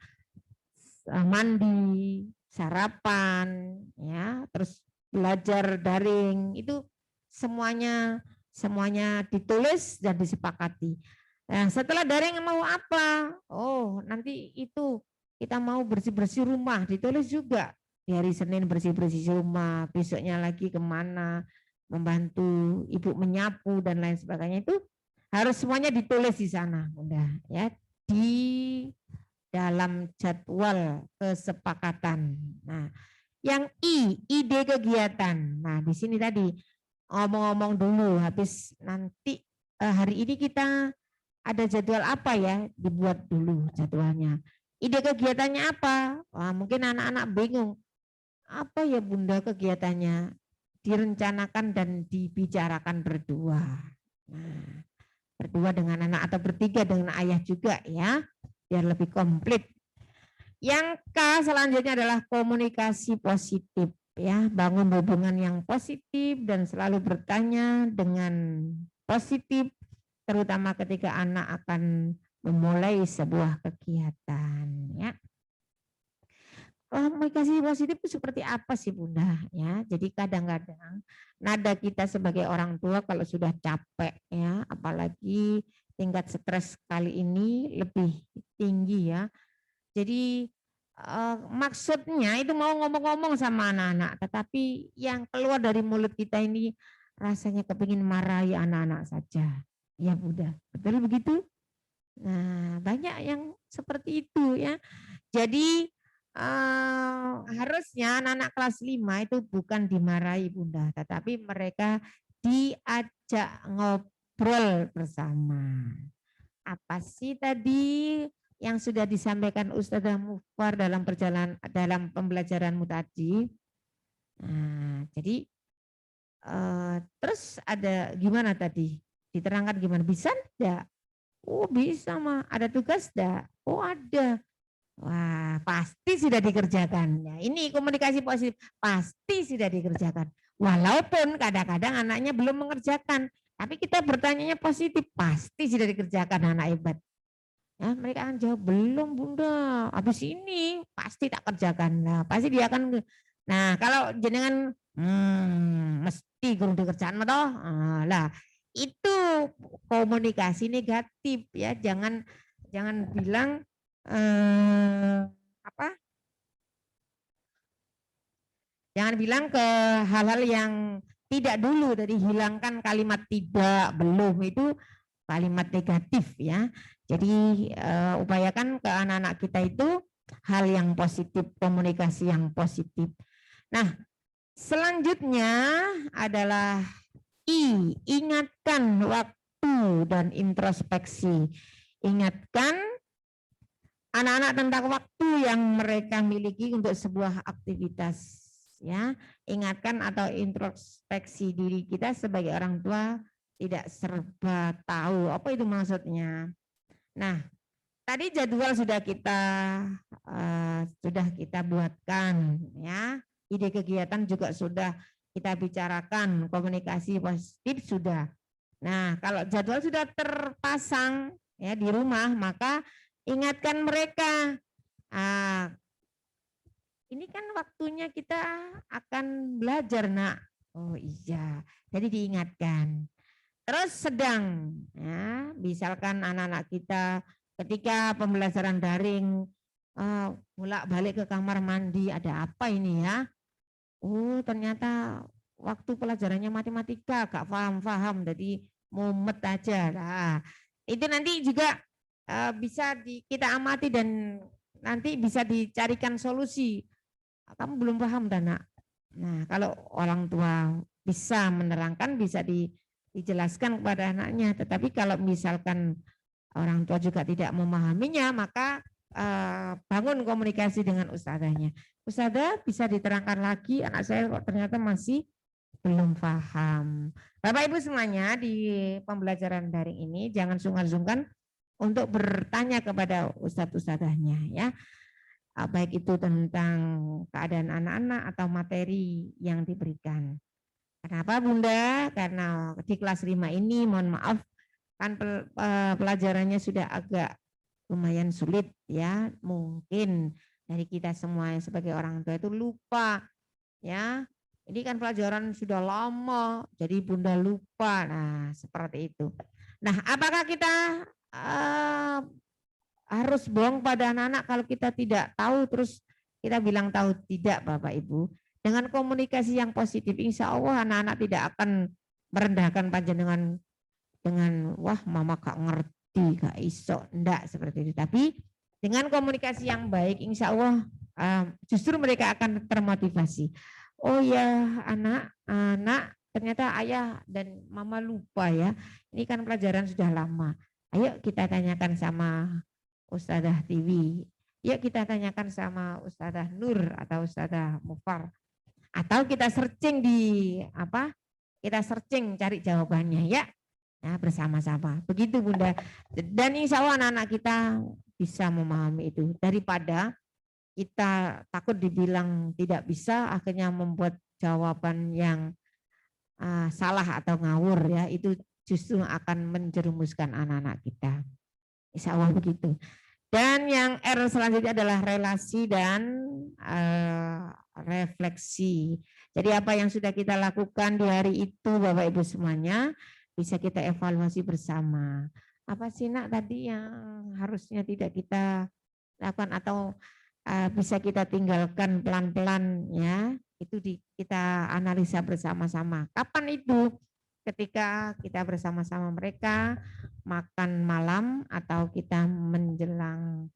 mandi, sarapan, ya, terus belajar daring, itu semuanya ditulis dan disepakati. Nah, setelah daring mau apa? Oh, nanti itu kita mau bersih-bersih rumah, ditulis juga. Di hari Senin bersih-bersih rumah, besoknya lagi kemana, membantu ibu menyapu dan lain sebagainya, itu harus semuanya ditulis di sana, Bunda, ya, di dalam jadwal kesepakatan. Nah, yang ide kegiatan. Nah, di sini tadi ngomong-ngomong dulu, habis nanti hari ini kita ada jadwal apa ya, dibuat dulu jadwalnya. Ide kegiatannya apa? Wah, mungkin anak-anak bingung. Apa ya Bunda kegiatannya? Direncanakan dan dibicarakan berdua. Nah, berdua dengan anak atau bertiga dengan ayah juga ya, biar lebih komplit. Yang K selanjutnya adalah komunikasi positif ya, bangun hubungan yang positif dan selalu bertanya dengan positif, terutama ketika anak akan memulai sebuah kegiatan ya. Komunikasi positif itu seperti apa sih Bunda ya? Jadi kadang-kadang nada kita sebagai orang tua kalau sudah capek ya, apalagi tingkat stres kali ini lebih tinggi ya. Jadi maksudnya itu mau ngomong-ngomong sama anak-anak, tetapi yang keluar dari mulut kita ini rasanya kepingin marahi anak-anak saja. Ya Bunda, betul begitu? Nah, banyak yang seperti itu ya. Jadi harusnya anak-anak kelas 5 itu bukan dimarahi Bunda, tetapi mereka diajak ngobrol bersama. Apa sih tadi yang sudah disampaikan Ustazah Mufar dalam pembelajaranmu tadi? Nah, jadi terus ada gimana tadi? Diterangkan gimana? Bisa enggak? Oh bisa mah. Ada tugas enggak? Oh ada. Wah, pasti sudah dikerjakan. Ya, ini komunikasi positif, pasti sudah dikerjakan. Walaupun kadang-kadang anaknya belum mengerjakan, tapi kita bertanyanya positif, pasti sudah dikerjakan anak hebat. Ya, mereka akan jawab, belum Bunda, habis ini pasti tak kerjakan. Nah, pasti dia akan, nah kalau jenengan, mesti kurang dikerjakan toh. Lah, itu komunikasi negatif ya, jangan bilang apa? Jangan bilang ke hal-hal yang tidak dulu, dari hilangkan kalimat tidak, belum, itu kalimat negatif ya. Jadi upayakan ke anak-anak kita itu hal yang positif, komunikasi yang positif. Nah, selanjutnya adalah ingatkan waktu dan introspeksi. Ingatkan anak-anak tentang waktu yang mereka miliki untuk sebuah aktivitas ya. Ingatkan atau introspeksi diri kita sebagai orang tua tidak serba tahu. Apa itu maksudnya? Nah, tadi jadwal sudah kita buatkan ya. Ide kegiatan juga sudah kita bicarakan, komunikasi positif sudah. Nah, kalau jadwal sudah terpasang ya di rumah, maka ingatkan mereka. Ini kan waktunya kita akan belajar, Nak. Oh iya, jadi diingatkan. Terus sedang, ya, misalkan anak-anak kita ketika pembelajaran daring, bolak-balik ke kamar mandi, ada apa ini ya? Oh ternyata waktu pelajarannya matematika, gak paham-paham, jadi mumet aja. Nah, itu nanti juga bisa kita amati dan nanti bisa dicarikan solusi. Kamu belum paham, Dana. Nah, kalau orang tua bisa menerangkan, bisa dijelaskan kepada anaknya. Tetapi kalau misalkan orang tua juga tidak memahaminya, maka bangun komunikasi dengan ustadzahnya. Ustadzah bisa diterangkan lagi, anak saya kok ternyata masih belum paham. Bapak Ibu semuanya di pembelajaran daring ini jangan sungkan-sungkan untuk bertanya kepada ustadz-ustadzahnya ya. Baik itu tentang keadaan anak-anak atau materi yang diberikan. Kenapa Bunda? Karena di kelas 5 ini mohon maaf kan pelajarannya sudah agak lumayan sulit ya. Mungkin dari kita semua sebagai orang tua itu lupa ya. Ini kan pelajaran sudah lama, jadi Bunda lupa. Nah, seperti itu. Nah, apakah kita harus bohong pada anak-anak kalau kita tidak tahu terus kita bilang tahu? Tidak, Bapak Ibu. Dengan komunikasi yang positif, insya Allah anak-anak tidak akan merendahkan panjenengan dengan wah mama gak ngerti, gak iso, enggak seperti itu. Tapi dengan komunikasi yang baik, insya Allah justru mereka akan termotivasi. Oh ya anak ternyata ayah dan mama lupa ya. Ini kan pelajaran sudah lama. Ayo kita tanyakan sama Ustadzah Tiwi. Yuk kita tanyakan sama Ustadzah Nur atau Ustadzah Mufar. Atau kita searching di kita searching cari jawabannya ya. Nah, bersama-sama. Begitu Bunda. Dan insya Allah anak-anak kita bisa memahami itu. Daripada kita takut dibilang tidak bisa, akhirnya membuat jawaban yang salah atau ngawur ya. Itu justru akan menjerumuskan anak-anak kita. Insya Allah begitu. Dan yang R selanjutnya adalah relasi dan refleksi. Jadi apa yang sudah kita lakukan di hari itu Bapak Ibu semuanya bisa kita evaluasi bersama. Apa sih nak tadi yang harusnya tidak kita lakukan atau bisa kita tinggalkan pelan-pelan ya. Itu kita analisa bersama-sama. Kapan itu? Ketika kita bersama-sama mereka makan malam atau kita menjelang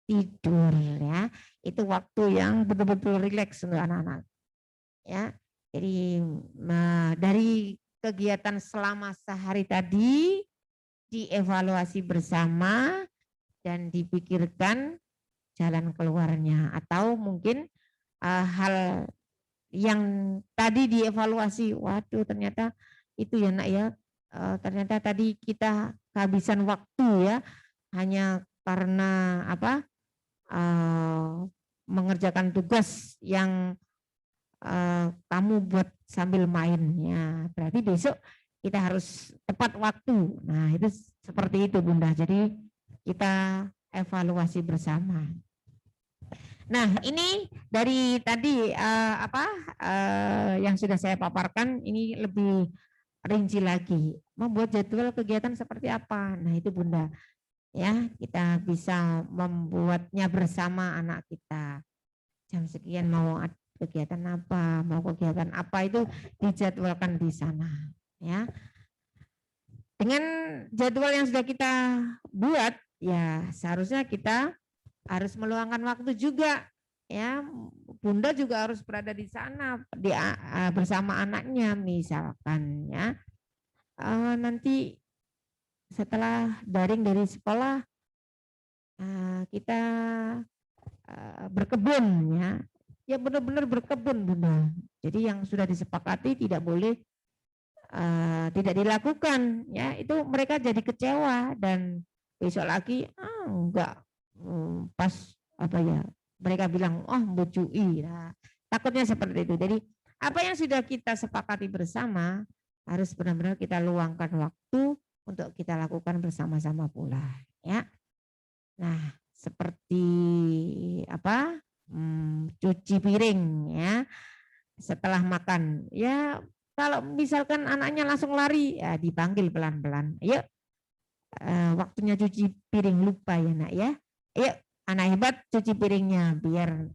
tidur ya. Itu waktu yang betul-betul rileks untuk anak-anak. Ya. Jadi dari kegiatan selama sehari tadi dievaluasi bersama dan dipikirkan jalan keluarnya atau mungkin hal yang tadi dievaluasi, waduh ternyata itu ya nak ya, ternyata tadi kita kehabisan waktu ya hanya karena mengerjakan tugas yang kamu buat sambil main ya, berarti besok kita harus tepat waktu. Nah itu seperti itu Bunda, jadi kita evaluasi bersama. Nah ini dari tadi yang sudah saya paparkan ini lebih rinci lagi, membuat jadwal kegiatan seperti apa. Nah itu Bunda ya, kita bisa membuatnya bersama anak kita. Jam sekian mau kegiatan apa, mau kegiatan apa itu dijadwalkan di sana ya. Dengan jadwal yang sudah kita buat ya seharusnya kita harus meluangkan waktu juga ya. Bunda juga harus berada di sana bersama anaknya misalkan ya. Nanti setelah daring dari sekolah kita berkebun ya benar-benar berkebun Bunda. Jadi yang sudah disepakati tidak boleh tidak dilakukan ya, itu mereka jadi kecewa dan besok lagi enggak pas mereka bilang mbujui. Nah, takutnya seperti itu. Jadi apa yang sudah kita sepakati bersama harus benar-benar kita luangkan waktu untuk kita lakukan bersama-sama pula ya. Nah seperti cuci piring ya setelah makan ya. Kalau misalkan anaknya langsung lari ya dipanggil pelan-pelan, ayo waktunya cuci piring, lupa ya nak ya, ayo anak hebat cuci piringnya biar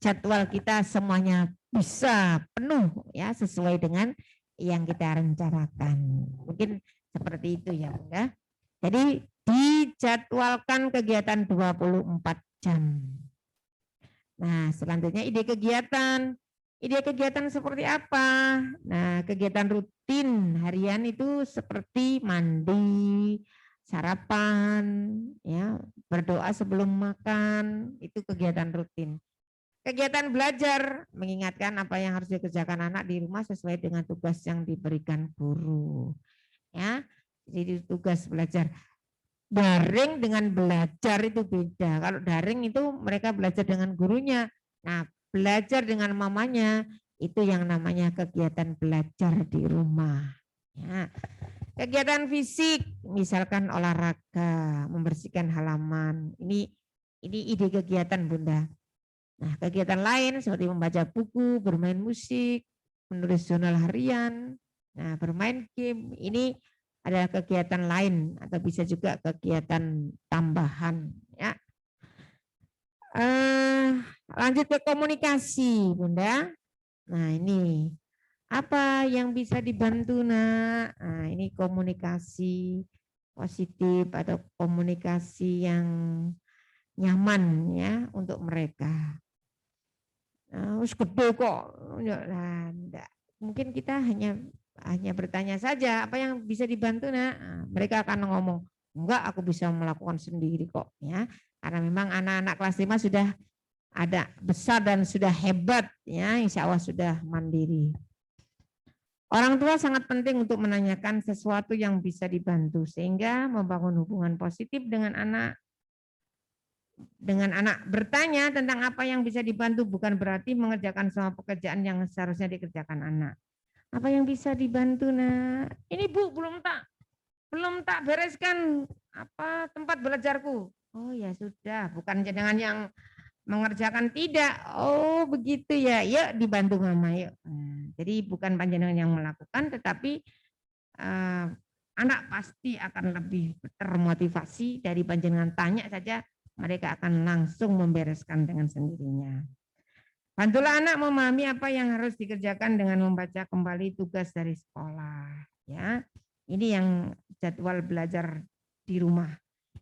jadwal kita semuanya bisa penuh ya sesuai dengan yang kita rencanakan. Mungkin seperti itu ya Bunda. Jadi dijadwalkan kegiatan 24 jam. Nah selanjutnya ide kegiatan. Ide kegiatan seperti apa? Nah, kegiatan rutin harian itu seperti mandi, sarapan, ya, berdoa sebelum makan, itu kegiatan rutin. Kegiatan belajar, mengingatkan apa yang harus dikerjakan anak di rumah sesuai dengan tugas yang diberikan guru. Ya, jadi tugas belajar. Daring dengan belajar itu beda. Kalau daring itu mereka belajar dengan gurunya. Nah, belajar dengan mamanya itu yang namanya kegiatan belajar di rumah. Ya. Kegiatan fisik, misalkan olahraga, membersihkan halaman. Ini ide kegiatan Bunda. Nah, kegiatan lain seperti membaca buku, bermain musik, menulis jurnal harian, nah bermain game, ini adalah kegiatan lain atau bisa juga kegiatan tambahan. Ya. Lanjut ke komunikasi, Bunda. Nah, ini apa yang bisa dibantu, Nak? Nah, ini komunikasi positif atau komunikasi yang nyaman ya untuk mereka. Harus gede kok. Nah, enggak. Mungkin kita hanya bertanya saja apa yang bisa dibantu, Nak. Nah, mereka akan ngomong, enggak, aku bisa melakukan sendiri kok, ya. Karena memang anak-anak kelas 5 sudah ada besar dan sudah hebat, ya, insya Allah sudah mandiri. Orang tua sangat penting untuk menanyakan sesuatu yang bisa dibantu sehingga membangun hubungan positif dengan anak. Dengan anak bertanya tentang apa yang bisa dibantu bukan berarti mengerjakan semua pekerjaan yang seharusnya dikerjakan anak. Apa yang bisa dibantu, Nak? Ini Bu, belum tak bereskan apa tempat belajarku. Oh ya sudah, bukan dengan yang mengerjakan, tidak. Oh begitu ya, yuk dibantu Mama yuk. Nah, jadi bukan panjenengan yang melakukan, tetapi anak pasti akan lebih termotivasi dari panjenengan tanya saja, mereka akan langsung membereskan dengan sendirinya. Bantulah anak memahami apa yang harus dikerjakan dengan membaca kembali tugas dari sekolah. Ya, ini yang jadwal belajar di rumah.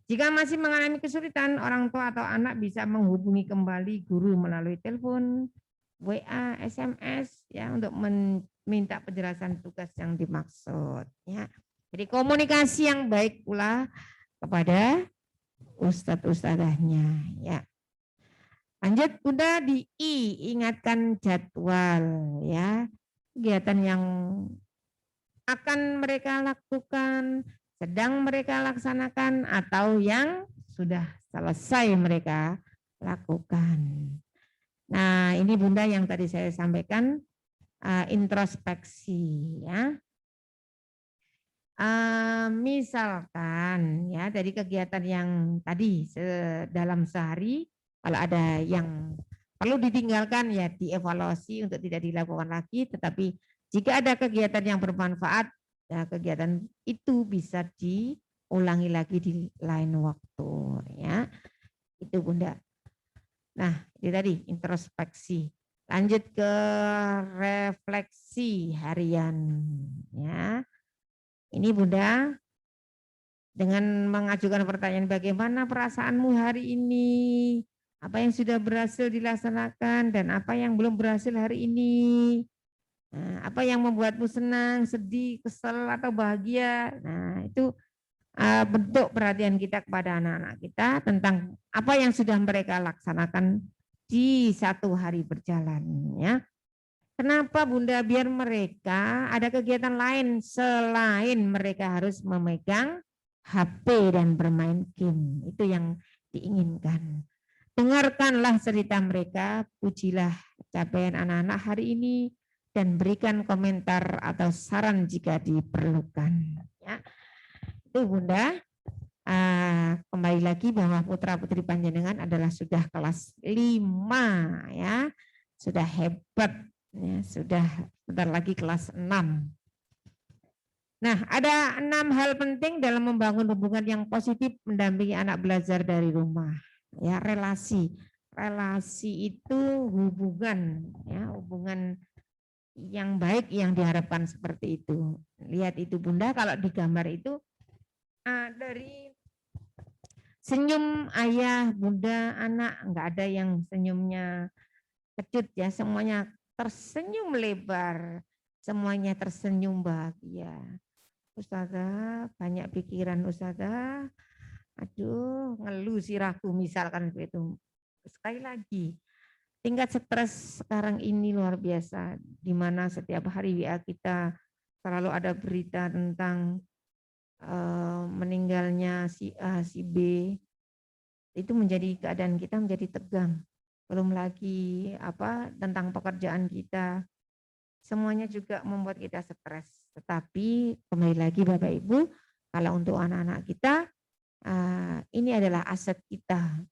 Jika masih mengalami kesulitan, orang tua atau anak bisa menghubungi kembali guru melalui telepon, WA, SMS, ya, untuk meminta penjelasan tugas yang dimaksud. Ya, jadi komunikasi yang baik pula kepada ustadz-ustadzahnya, ya. Lanjut Bunda di I, ingatkan jadwal, ya. Kegiatan yang akan mereka lakukan, sedang mereka laksanakan, atau yang sudah selesai mereka lakukan. Nah, ini Bunda yang tadi saya sampaikan, introspeksi, ya. Misalkan ya dari kegiatan yang tadi dalam sehari, kalau ada yang perlu ditinggalkan ya dievaluasi untuk tidak dilakukan lagi, tetapi jika ada kegiatan yang bermanfaat, ya kegiatan itu bisa diulangi lagi di lain waktu, ya. Itu Bunda. Nah, itu tadi introspeksi. Lanjut ke refleksi harian, ya. Ini Bunda, dengan mengajukan pertanyaan bagaimana perasaanmu hari ini, apa yang sudah berhasil dilaksanakan dan apa yang belum berhasil hari ini, nah, apa yang membuatmu senang, sedih, kesel atau bahagia. Nah, itu bentuk perhatian kita kepada anak-anak kita tentang apa yang sudah mereka laksanakan di satu hari berjalan, ya. Kenapa Bunda? Biar mereka ada kegiatan lain selain mereka harus memegang HP dan bermain game. Itu yang diinginkan. Dengarkanlah cerita mereka, pujilah capaian anak-anak hari ini, dan berikan komentar atau saran jika diperlukan. Ya. Itu Bunda. Kembali lagi bahwa putra putri panjenengan adalah sudah kelas 5 ya. Sudah hebat. Ya, sudah bentar lagi kelas 6. Nah, ada 6 hal penting dalam membangun hubungan yang positif mendampingi anak belajar dari rumah. Ya, relasi. Relasi itu hubungan, ya, hubungan yang baik yang diharapkan seperti itu. Lihat itu Bunda, kalau di gambar itu dari senyum ayah, bunda, anak, enggak ada yang senyumnya kecut ya, semuanya tersenyum lebar, semuanya tersenyum bahagia. Ustazah, banyak pikiran Ustazah. Aduh, ngeluh sirahku misalkan itu. Sekali lagi, tingkat stres sekarang ini luar biasa, di mana setiap hari WA kita selalu ada berita tentang meninggalnya si A, si B. Itu menjadi keadaan kita menjadi tegang. Belum lagi tentang pekerjaan kita. Semuanya juga membuat kita stres. Tetapi kembali lagi Bapak Ibu, kalau untuk anak-anak kita, ini adalah aset kita.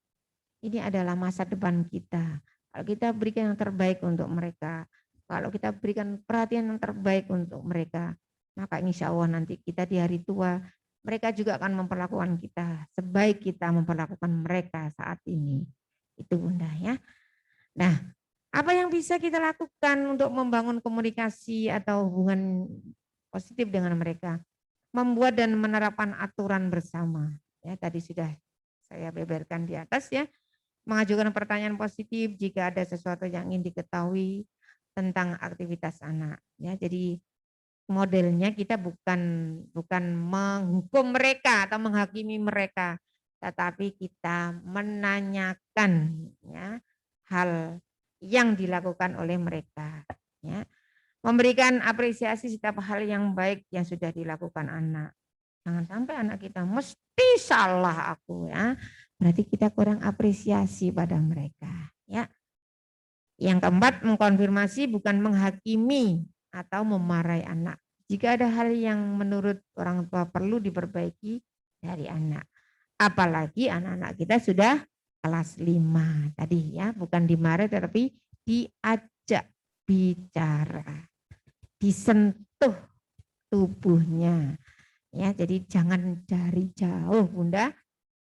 Ini adalah masa depan kita. Kalau kita berikan yang terbaik untuk mereka, kalau kita berikan perhatian yang terbaik untuk mereka, maka insya Allah nanti kita di hari tua, mereka juga akan memperlakukan kita sebaik kita memperlakukan mereka saat ini. Itu Bunda ya. Nah, apa yang bisa kita lakukan untuk membangun komunikasi atau hubungan positif dengan mereka? Membuat dan menerapkan aturan bersama. Ya, tadi sudah saya beberkan di atas ya. Mengajukan pertanyaan positif jika ada sesuatu yang ingin diketahui tentang aktivitas anak. Ya, jadi modelnya kita bukan menghukum mereka atau menghakimi mereka, tetapi kita menanyakan ya hal yang dilakukan oleh mereka. Ya, memberikan apresiasi setiap hal yang baik yang sudah dilakukan anak. Jangan sampai anak kita mesti salah aku ya. Berarti kita kurang apresiasi pada mereka ya. Yang keempat, mengkonfirmasi bukan menghakimi atau memarahi anak. Jika ada hal yang menurut orang tua perlu diperbaiki dari anak. Apalagi anak-anak kita sudah kelas 5 tadi ya, bukan dimarahi tetapi diajak bicara. Disentuh tubuhnya. Ya, jadi jangan dari jauh Bunda.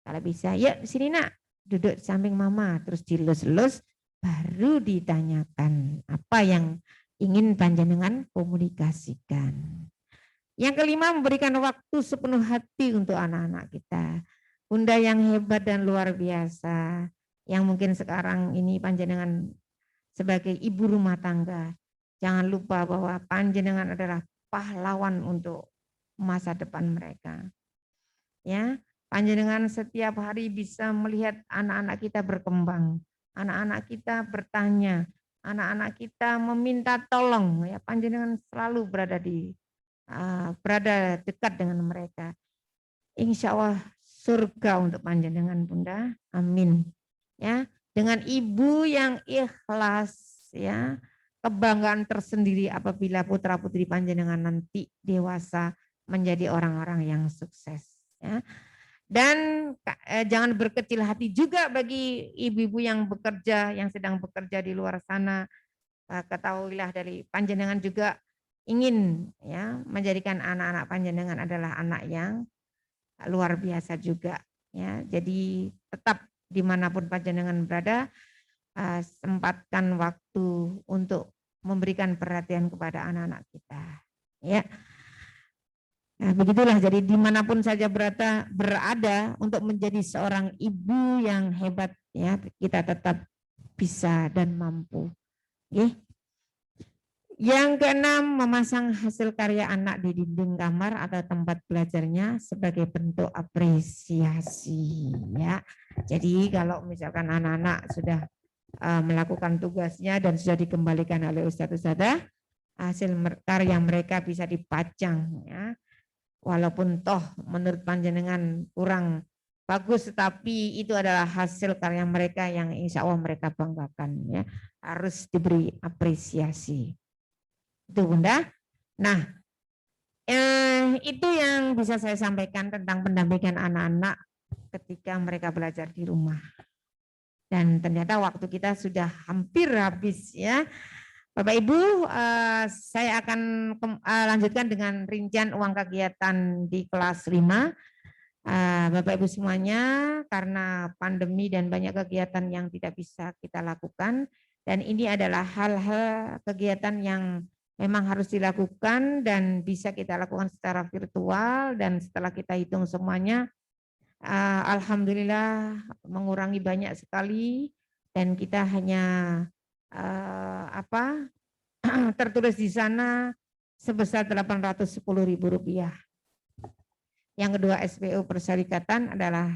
Kalau bisa, ya sini nak, duduk di samping mama, terus dilus-lus, baru ditanyakan apa yang ingin panjenengan komunikasikan. Yang kelima, memberikan waktu sepenuh hati untuk anak-anak kita. Bunda yang hebat dan luar biasa, yang mungkin sekarang ini panjenengan sebagai ibu rumah tangga, jangan lupa bahwa panjenengan adalah pahlawan untuk masa depan mereka. Ya, panjenengan setiap hari bisa melihat anak-anak kita berkembang, anak-anak kita bertanya, anak-anak kita meminta tolong. Ya, panjenengan selalu berada dekat dengan mereka. Insya Allah surga untuk panjenengan Bunda. Amin. Ya, dengan ibu yang ikhlas, ya, kebanggaan tersendiri apabila putra-putri panjenengan nanti dewasa menjadi orang-orang yang sukses. Ya. Dan jangan berkecil hati juga bagi ibu-ibu yang bekerja, yang sedang bekerja di luar sana. Ketahuilah dari panjenengan juga ingin ya menjadikan anak-anak panjenengan adalah anak yang luar biasa juga. Ya, jadi tetap dimanapun panjenengan berada, sempatkan waktu untuk memberikan perhatian kepada anak-anak kita. Ya. Nah, begitulah, jadi dimanapun saja berada untuk menjadi seorang ibu yang hebat, ya kita tetap bisa dan mampu. Oke. Yang keenam, memasang hasil karya anak di dinding kamar atau tempat belajarnya sebagai bentuk apresiasi. Ya, jadi kalau misalkan anak-anak sudah melakukan tugasnya dan sudah dikembalikan oleh ustadz-ustadzah, hasil karya mereka bisa dipajang. Ya. Walaupun toh menurut panjenengan kurang bagus, tetapi itu adalah hasil karya mereka yang insya Allah mereka banggakan. Ya, harus diberi apresiasi. Itu Bunda. Nah, itu yang bisa saya sampaikan tentang pendampingan anak-anak ketika mereka belajar di rumah. Dan ternyata waktu kita sudah hampir habis ya. Bapak Ibu, saya akan lanjutkan dengan rincian uang kegiatan di kelas 5. Bapak Ibu semuanya, karena pandemi dan banyak kegiatan yang tidak bisa kita lakukan, dan ini adalah hal-hal kegiatan yang memang harus dilakukan dan bisa kita lakukan secara virtual, dan setelah kita hitung semuanya, alhamdulillah mengurangi banyak sekali, dan kita hanya tertulis di sana sebesar Rp810.000. Yang kedua, SPO persyarikatan adalah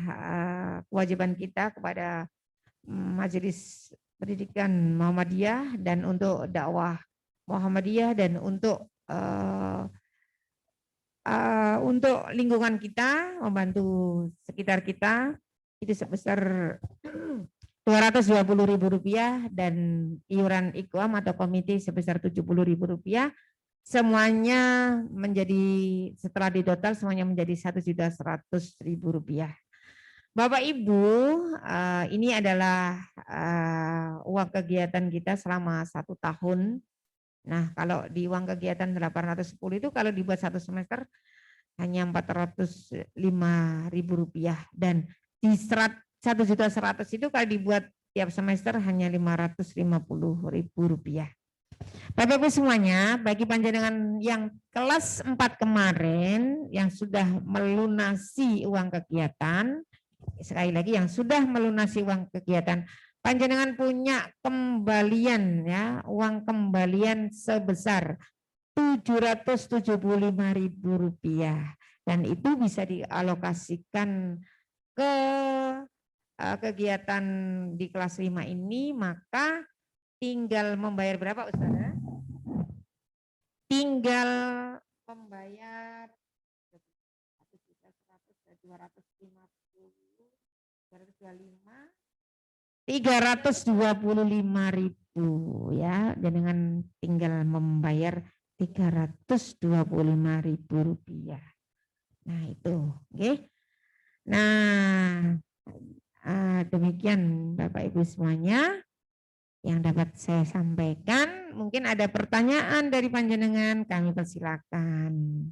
kewajiban kita kepada Majelis Pendidikan Muhammadiyah dan untuk dakwah Muhammadiyah dan untuk lingkungan kita, membantu sekitar kita itu sebesar Rp220.000 dan iuran ikhwam atau komite sebesar Rp70.000. Semuanya menjadi, setelah ditotal semuanya menjadi Rp1.100.000. Bapak Ibu, ini adalah uang kegiatan kita selama 1 tahun. Nah, kalau di uang kegiatan 810 itu kalau dibuat 1 semester hanya Rp405.000 dan di 1.100.000 itu kalau dibuat tiap semester hanya Rp550.000. Bapak Ibu semuanya, bagi panjenengan yang kelas 4 kemarin yang sudah melunasi uang kegiatan, sekali lagi yang sudah melunasi uang kegiatan, panjenengan punya kembalian ya, uang kembalian sebesar Rp775.000 dan itu bisa dialokasikan ke kegiatan di kelas 5 ini, maka tinggal membayar berapa Ustazah? Tinggal membayar 325.000 ya, dengan tinggal membayar Rp325.000. Nah itu, oke. Nah demikian Bapak Ibu semuanya yang dapat saya sampaikan. Mungkin ada pertanyaan dari panjenengan, kami persilakan.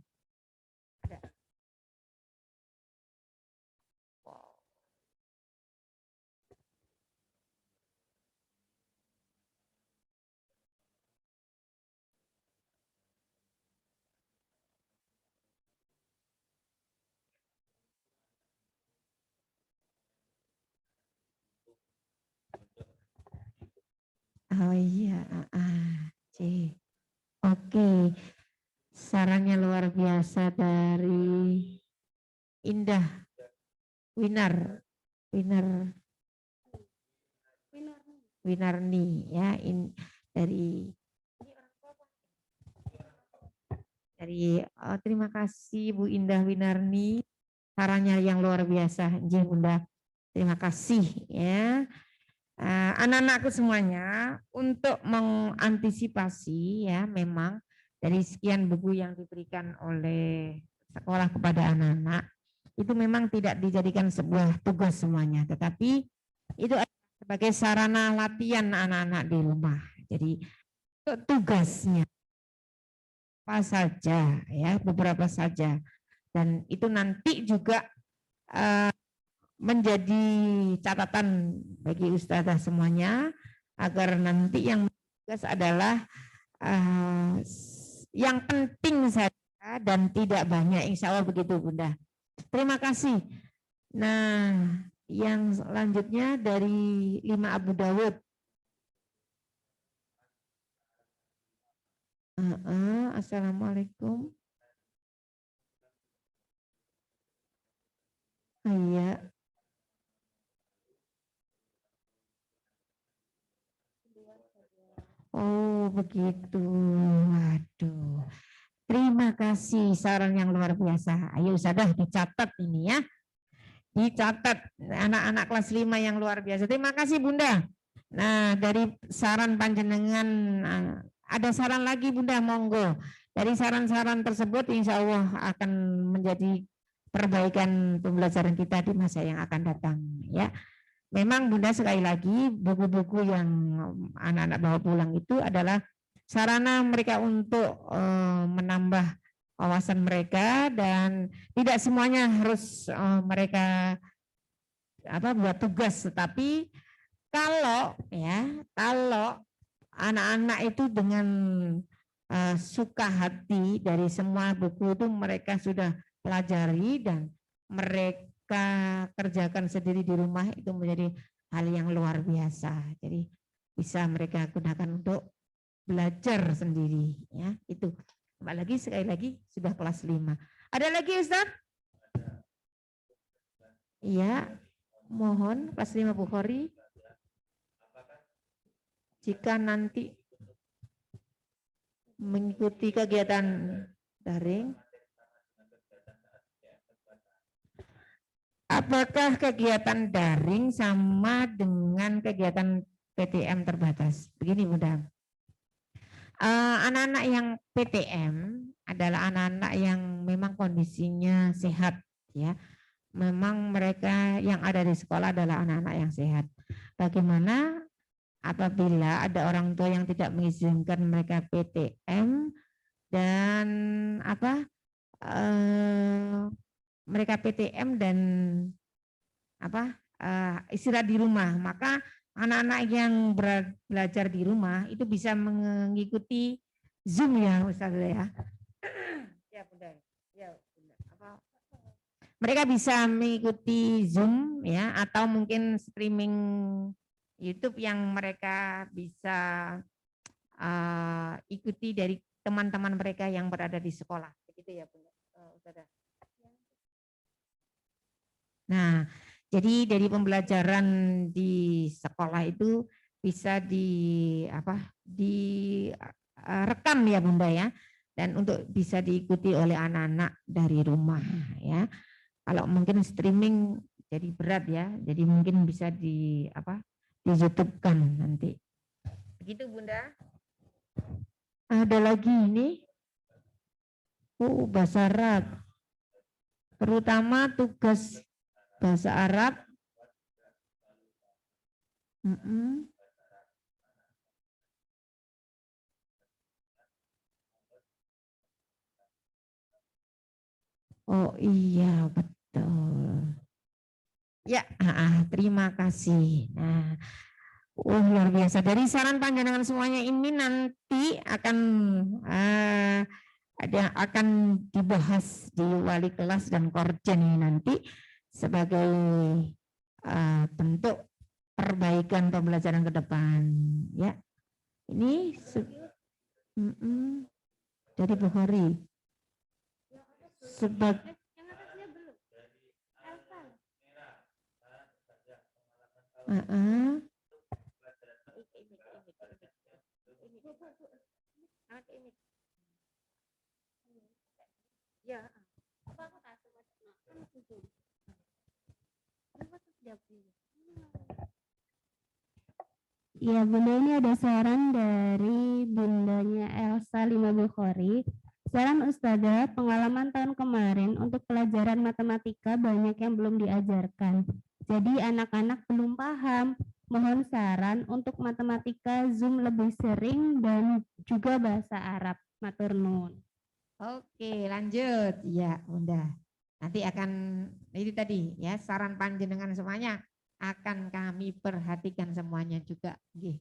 Oh iya, oke. Sarannya luar biasa dari Indah Winarni ya, terima kasih Bu Indah Winarni, sarannya yang luar biasa. Bunda, terima kasih ya. Anak-anakku semuanya, untuk mengantisipasi ya, memang dari sekian buku yang diberikan oleh sekolah kepada anak-anak itu memang tidak dijadikan sebuah tugas semuanya, tetapi itu sebagai sarana latihan anak-anak di rumah. Jadi tugasnya apa saja ya, beberapa saja, dan itu nanti juga menjadi catatan bagi ustazah semuanya agar nanti yang tugas adalah yang penting saja dan tidak banyak, insya Allah begitu Bunda. Terima kasih. Nah, yang selanjutnya dari 5 Abu Dawud. Assalamualaikum. Iya. Oh begitu, waduh. Terima kasih saran yang luar biasa. Ayo sudah dicatat ini ya. Dicatat anak-anak kelas 5 yang luar biasa. Terima kasih Bunda. Nah dari saran panjenengan, ada saran lagi Bunda, monggo. Dari saran-saran tersebut insya Allah akan menjadi perbaikan pembelajaran kita di masa yang akan datang ya. Memang Bunda sekali lagi buku-buku yang anak-anak bawa pulang itu adalah sarana mereka untuk menambah wawasan mereka dan tidak semuanya harus mereka buat tugas, tetapi kalau anak-anak itu dengan suka hati dari semua buku itu mereka sudah pelajari dan mereka kerjakan sendiri di rumah, itu menjadi hal yang luar biasa. Jadi bisa mereka gunakan untuk belajar sendiri ya. Itu apalagi sekali lagi sudah kelas 5. Ada lagi Ustaz? Iya, mohon kelas 5 Bukhari. Jika nanti mengikuti kegiatan daring, apakah kegiatan daring sama dengan kegiatan PTM terbatas? Begini Bunda, anak-anak yang PTM adalah anak-anak yang memang kondisinya sehat ya. Memang mereka yang ada di sekolah adalah anak-anak yang sehat. Bagaimana apabila ada orang tua yang tidak mengizinkan mereka PTM dan mereka PTM dan istirahat di rumah, maka anak-anak yang belajar di rumah itu bisa mengikuti Zoom ya Ustaz ya. Ya Bunda. Ya Bunda. Mereka bisa mengikuti Zoom ya atau mungkin streaming YouTube yang mereka bisa ikuti dari teman-teman mereka yang berada di sekolah. Begitu ya Bunda. Nah, jadi dari pembelajaran di sekolah itu bisa direkam ya Bunda ya, dan untuk bisa diikuti oleh anak-anak dari rumah ya. Kalau mungkin streaming jadi berat ya, jadi mungkin bisa di YouTube-kan nanti. Begitu Bunda. Ada lagi ini, bahasa Arab, terutama tugas bahasa Arab. Oh iya betul. Ya, terima kasih. Nah, luar biasa. Dari saran panjenengan semuanya ini nanti akan dibahas di wali kelas dan korjen ini nanti sebagai bentuk perbaikan pembelajaran ke depan. Ya, ini dari Bukhari. Sebagai Ya Bunda, ini ada saran dari bundanya Elsa 5 Bukhari. Saran Ustazah, pengalaman tahun kemarin untuk pelajaran matematika banyak yang belum diajarkan. Jadi anak-anak belum paham. Mohon saran untuk matematika Zoom lebih sering dan juga bahasa Arab. Matur nuwun. Oke, lanjut. Ya, Bunda. Nanti akan itu tadi ya saran panjenengan semuanya akan kami perhatikan semuanya juga. Lanjut.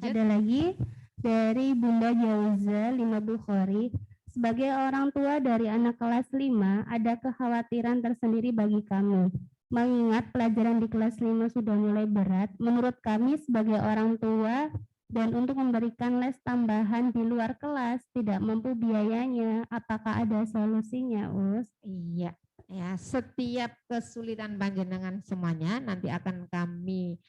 Ada lagi dari Bunda Jauza 5 Bukhari. Sebagai orang tua dari anak kelas 5, ada kekhawatiran tersendiri bagi kami. Mengingat pelajaran di kelas 5 sudah mulai berat, menurut kami sebagai orang tua dan untuk memberikan les tambahan di luar kelas tidak mampu biayanya, apakah ada solusinya, Us? Iya, ya setiap kesulitan panjenengan semuanya nanti akan kami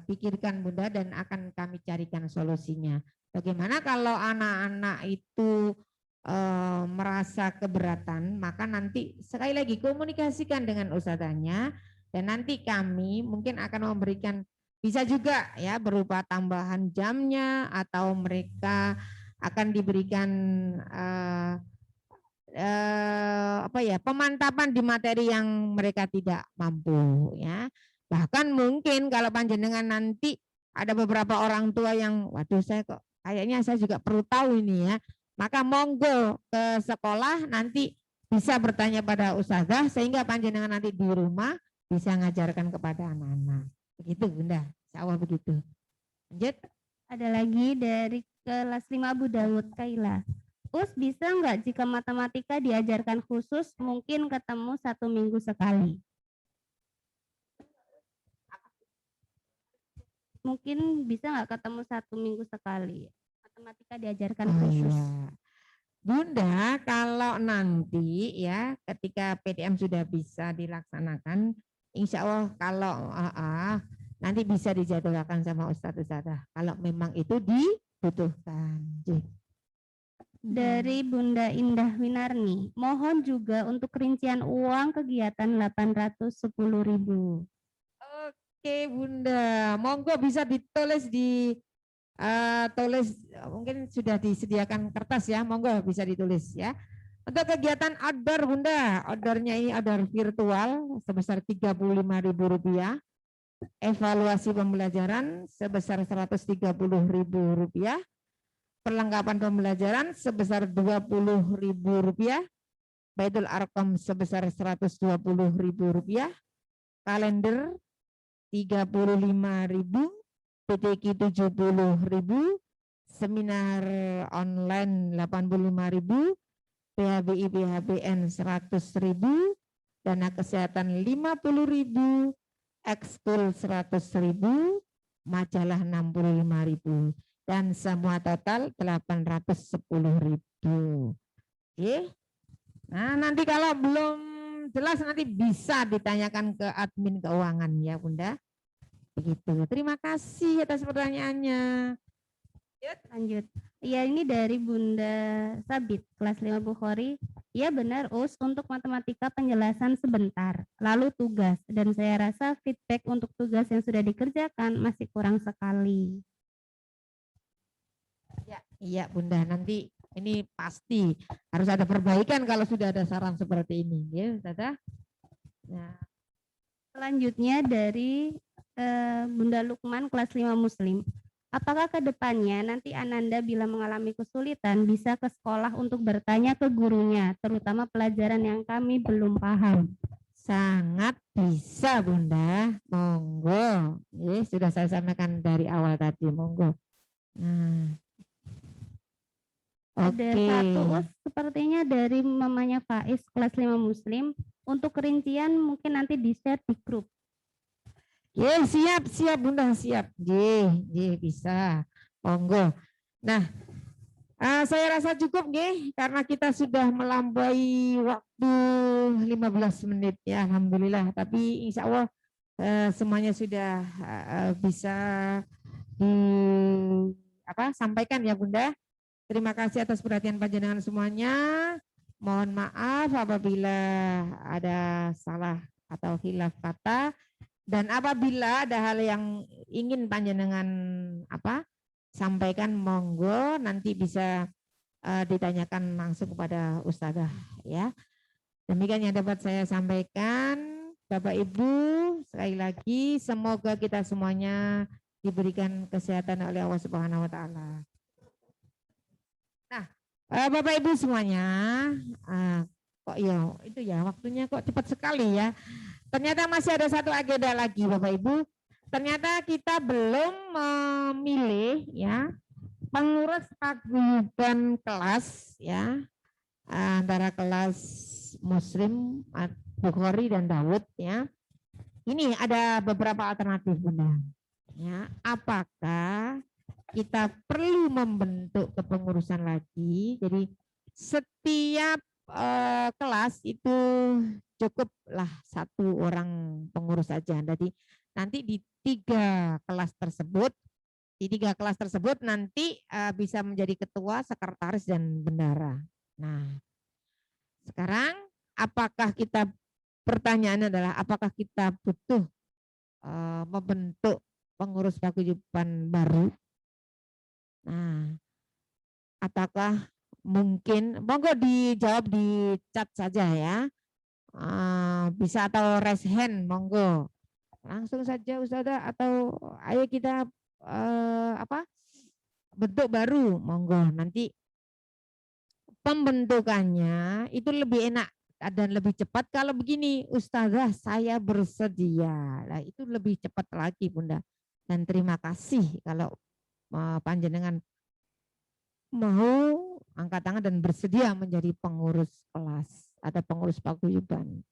pikirkan Bunda dan akan kami carikan solusinya. Bagaimana kalau anak-anak itu merasa keberatan, maka nanti sekali lagi komunikasikan dengan ustadzanya dan nanti kami mungkin akan memberikan bisa juga ya berupa tambahan jamnya atau mereka akan diberikan pemantapan di materi yang mereka tidak mampu ya. Bahkan mungkin kalau panjenengan nanti ada beberapa orang tua yang waduh saya kok kayaknya saya juga perlu tahu ini ya. Maka monggo ke sekolah nanti bisa bertanya pada ustazah sehingga panjenengan nanti di rumah bisa ngajarkan kepada anak-anak. Begitu Bunda, insya Allah begitu. Lanjut. Ada lagi dari kelas 5 Abu Dawud Kaila. Us bisa nggak jika matematika diajarkan khusus mungkin ketemu 1 minggu sekali? Mungkin bisa nggak ketemu 1 minggu sekali? Matematika diajarkan khusus. Iya. Bunda, kalau nanti ya ketika PTM sudah bisa dilaksanakan, insya Allah kalau nanti bisa dijadwalkan sama Ustadz Ustadzah kalau memang itu dibutuhkan. Dari Bunda Indah Winarni, mohon juga untuk rincian uang kegiatan 810.000. Oke Bunda, monggo bisa ditulis di tulis mungkin sudah disediakan kertas ya, monggo bisa ditulis ya. Untuk kegiatan outdoor Bunda, outdoornya ini outdoor virtual sebesar Rp35.000, evaluasi pembelajaran sebesar Rp130.000, perlengkapan pembelajaran sebesar Rp20.000, Baitul Arqam sebesar Rp120.000, kalender 35.000, PTQ 70.000, seminar online 85.000, PHBI PHBN 100.000, dana kesehatan 50.000, ekskul 100.000, majalah 65.000, dan semua total 810.000. Oke. Nah, nanti kalau belum jelas nanti bisa ditanyakan ke admin keuangan ya Bunda. Begitu. Terima kasih atas pertanyaannya. Lanjut. Ya, ini dari Bunda Sabit, kelas 5 Bukhari. Ya benar, Us, untuk matematika penjelasan sebentar, lalu tugas. Dan saya rasa feedback untuk tugas yang sudah dikerjakan masih kurang sekali. Ya, iya Bunda, nanti ini pasti harus ada perbaikan kalau sudah ada saran seperti ini. Ya, Ustazah. Nah. Selanjutnya dari Bunda Lukman, kelas 5 Muslim. Apakah ke depannya nanti Ananda bila mengalami kesulitan bisa ke sekolah untuk bertanya ke gurunya, terutama pelajaran yang kami belum paham? Sangat bisa Bunda, monggo. Sudah saya sampaikan dari awal tadi, monggo. Nah. Ada satu sepertinya dari mamanya Faiz, kelas 5 Muslim. Untuk rincian mungkin nanti di-share di grup. Ya, siap Bunda, siap. Bisa. Monggo. Nah, saya rasa cukup karena kita sudah melampaui waktu 15 menit ya, alhamdulillah. Tapi insya Allah semuanya sudah bisa sampaikan ya Bunda. Terima kasih atas perhatian panjenengan semuanya. Mohon maaf apabila ada salah atau khilaf kata. Dan apabila ada hal yang ingin panjenengan sampaikan, monggo nanti bisa ditanyakan langsung kepada Ustazah ya. Demikian yang dapat saya sampaikan, Bapak Ibu. Sekali lagi semoga kita semuanya diberikan kesehatan oleh Allah Subhanahu wa taala. Nah, Bapak Ibu semuanya, kok ya itu ya waktunya kok cepat sekali ya. Ternyata masih ada satu agenda lagi Bapak Ibu. Ternyata kita belum memilih ya pengurus paguyuban kelas ya antara kelas Muslim, Bukhari dan Daud ya. Ini ada beberapa alternatif Bunda. Ya, apakah kita perlu membentuk kepengurusan lagi? Jadi setiap kelas itu cukuplah satu orang pengurus saja. Jadi nanti di tiga kelas tersebut nanti bisa menjadi ketua, sekretaris dan bendara. Nah, sekarang pertanyaannya adalah apakah kita butuh membentuk pengurus paguyuban baru? Nah, ataukah mungkin monggo dijawab di chat saja ya. Bisa atau raise hand monggo. Langsung saja Ustazah atau ayo kita bentuk baru monggo. Nanti pembentukannya itu lebih enak dan lebih cepat kalau begini, Ustazah saya bersedia. Nah, itu lebih cepat lagi Bunda. Dan terima kasih kalau panjenengan mau angkat tangan dan bersedia menjadi pengurus kelas atau pengurus paguyuban.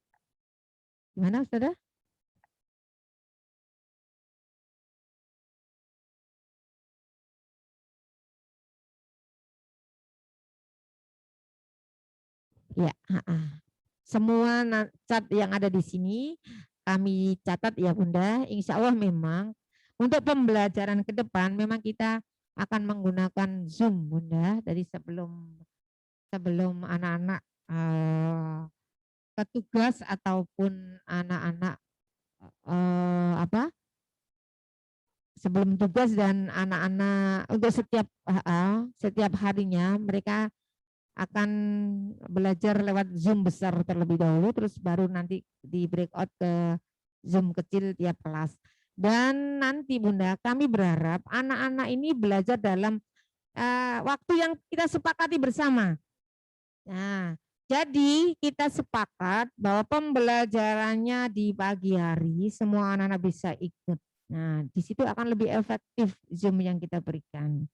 Gimana Ustazah? Ya, semua cat yang ada di sini kami catat ya Bunda, insya Allah memang untuk pembelajaran ke depan memang kita akan menggunakan Zoom Bunda dari sebelum anak-anak petugas ataupun anak-anak sebelum tugas dan anak-anak untuk setiap harinya mereka akan belajar lewat Zoom besar terlebih dahulu, terus baru nanti di breakout ke Zoom kecil tiap kelas. Dan nanti Bunda, kami berharap anak-anak ini belajar dalam waktu yang kita sepakati bersama. Nah, jadi kita sepakat bahwa pembelajarannya di pagi hari semua anak-anak bisa ikut. Nah, di situ akan lebih efektif Zoom yang kita berikan.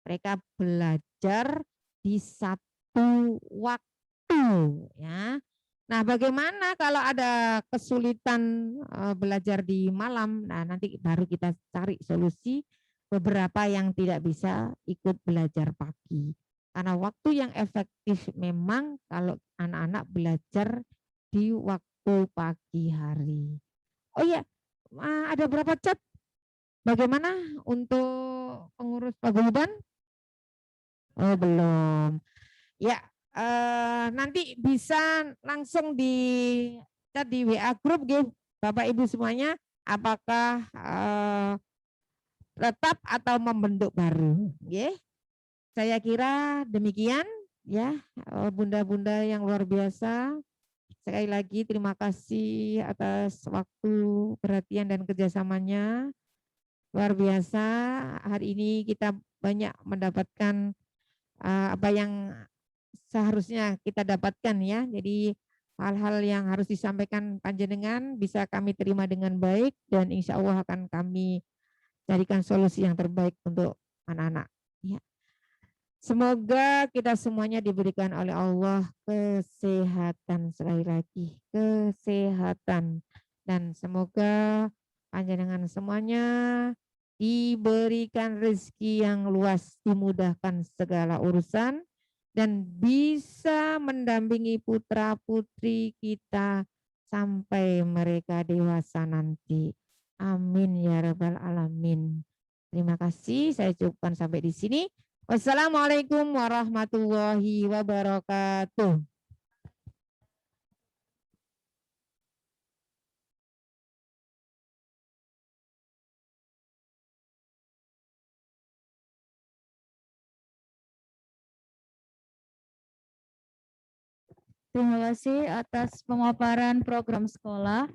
Mereka belajar di satu waktu ya. Nah, bagaimana kalau ada kesulitan belajar di malam? Nah, nanti baru kita cari solusi beberapa yang tidak bisa ikut belajar pagi. Karena waktu yang efektif memang kalau anak-anak belajar di waktu pagi hari. Oh iya, ada berapa chat? Bagaimana untuk pengurus paguyuban? Oh belum. Ya, nanti bisa langsung di chat di WA grup gitu, Bapak Ibu semuanya, apakah tetap atau membentuk baru. Ya, saya kira demikian ya, bunda-bunda yang luar biasa. Sekali lagi terima kasih atas waktu, perhatian dan kerjasamanya. Luar biasa, hari ini kita banyak mendapatkan apa yang seharusnya kita dapatkan ya. Jadi hal-hal yang harus disampaikan panjenengan bisa kami terima dengan baik dan insya Allah akan kami carikan solusi yang terbaik untuk anak-anak. Ya. Semoga kita semuanya diberikan oleh Allah kesehatan, sekali lagi kesehatan, dan semoga panjenengan semuanya diberikan rezeki yang luas, dimudahkan segala urusan, dan bisa mendampingi putra-putri kita sampai mereka dewasa nanti. Amin ya rabbal alamin. Terima kasih, saya cukupkan sampai di sini. Wassalamualaikum warahmatullahi wabarakatuh. Terima kasih atas pemaparan program sekolah.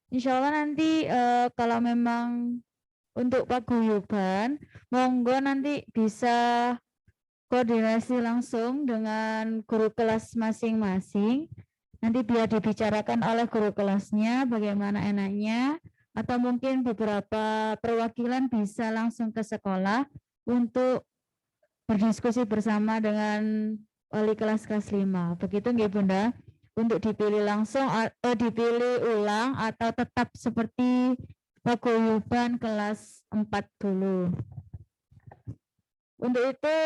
Insya Allah nanti kalau memang untuk paguyuban, monggo nanti bisa koordinasi langsung dengan guru kelas masing-masing. Nanti biar dibicarakan oleh guru kelasnya bagaimana enaknya, atau mungkin beberapa perwakilan bisa langsung ke sekolah untuk berdiskusi bersama dengan wali kelas 5. Begitu nggih Bunda? Untuk dipilih langsung atau dipilih ulang atau tetap seperti paguyuban kelas 4 dulu. Untuk itu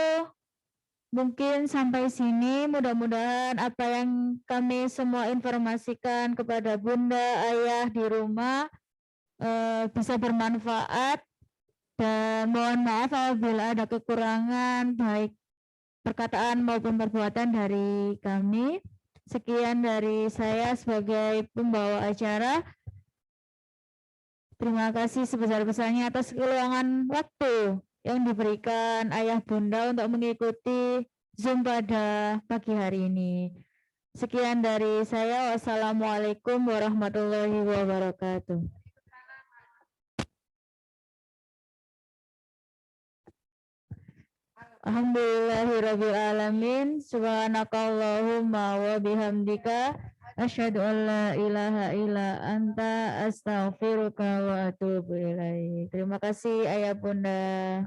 mungkin sampai sini, mudah-mudahan apa yang kami semua informasikan kepada Bunda, Ayah di rumah bisa bermanfaat, dan mohon maaf apabila ada kekurangan baik perkataan maupun perbuatan dari kami. Sekian dari saya sebagai pembawa acara. Terima kasih sebesar-besarnya atas keluangan waktu yang diberikan Ayah Bunda untuk mengikuti Zoom pada pagi hari ini. Sekian dari saya. Wassalamualaikum warahmatullahi wabarakatuh. Alhamdulillahirrabbilalamin. Subhanakallahumma wa bihamdika asyhadu an la ilaha illa anta astaghfiruka wa atubu ilaik. Terima kasih Ayah Bunda.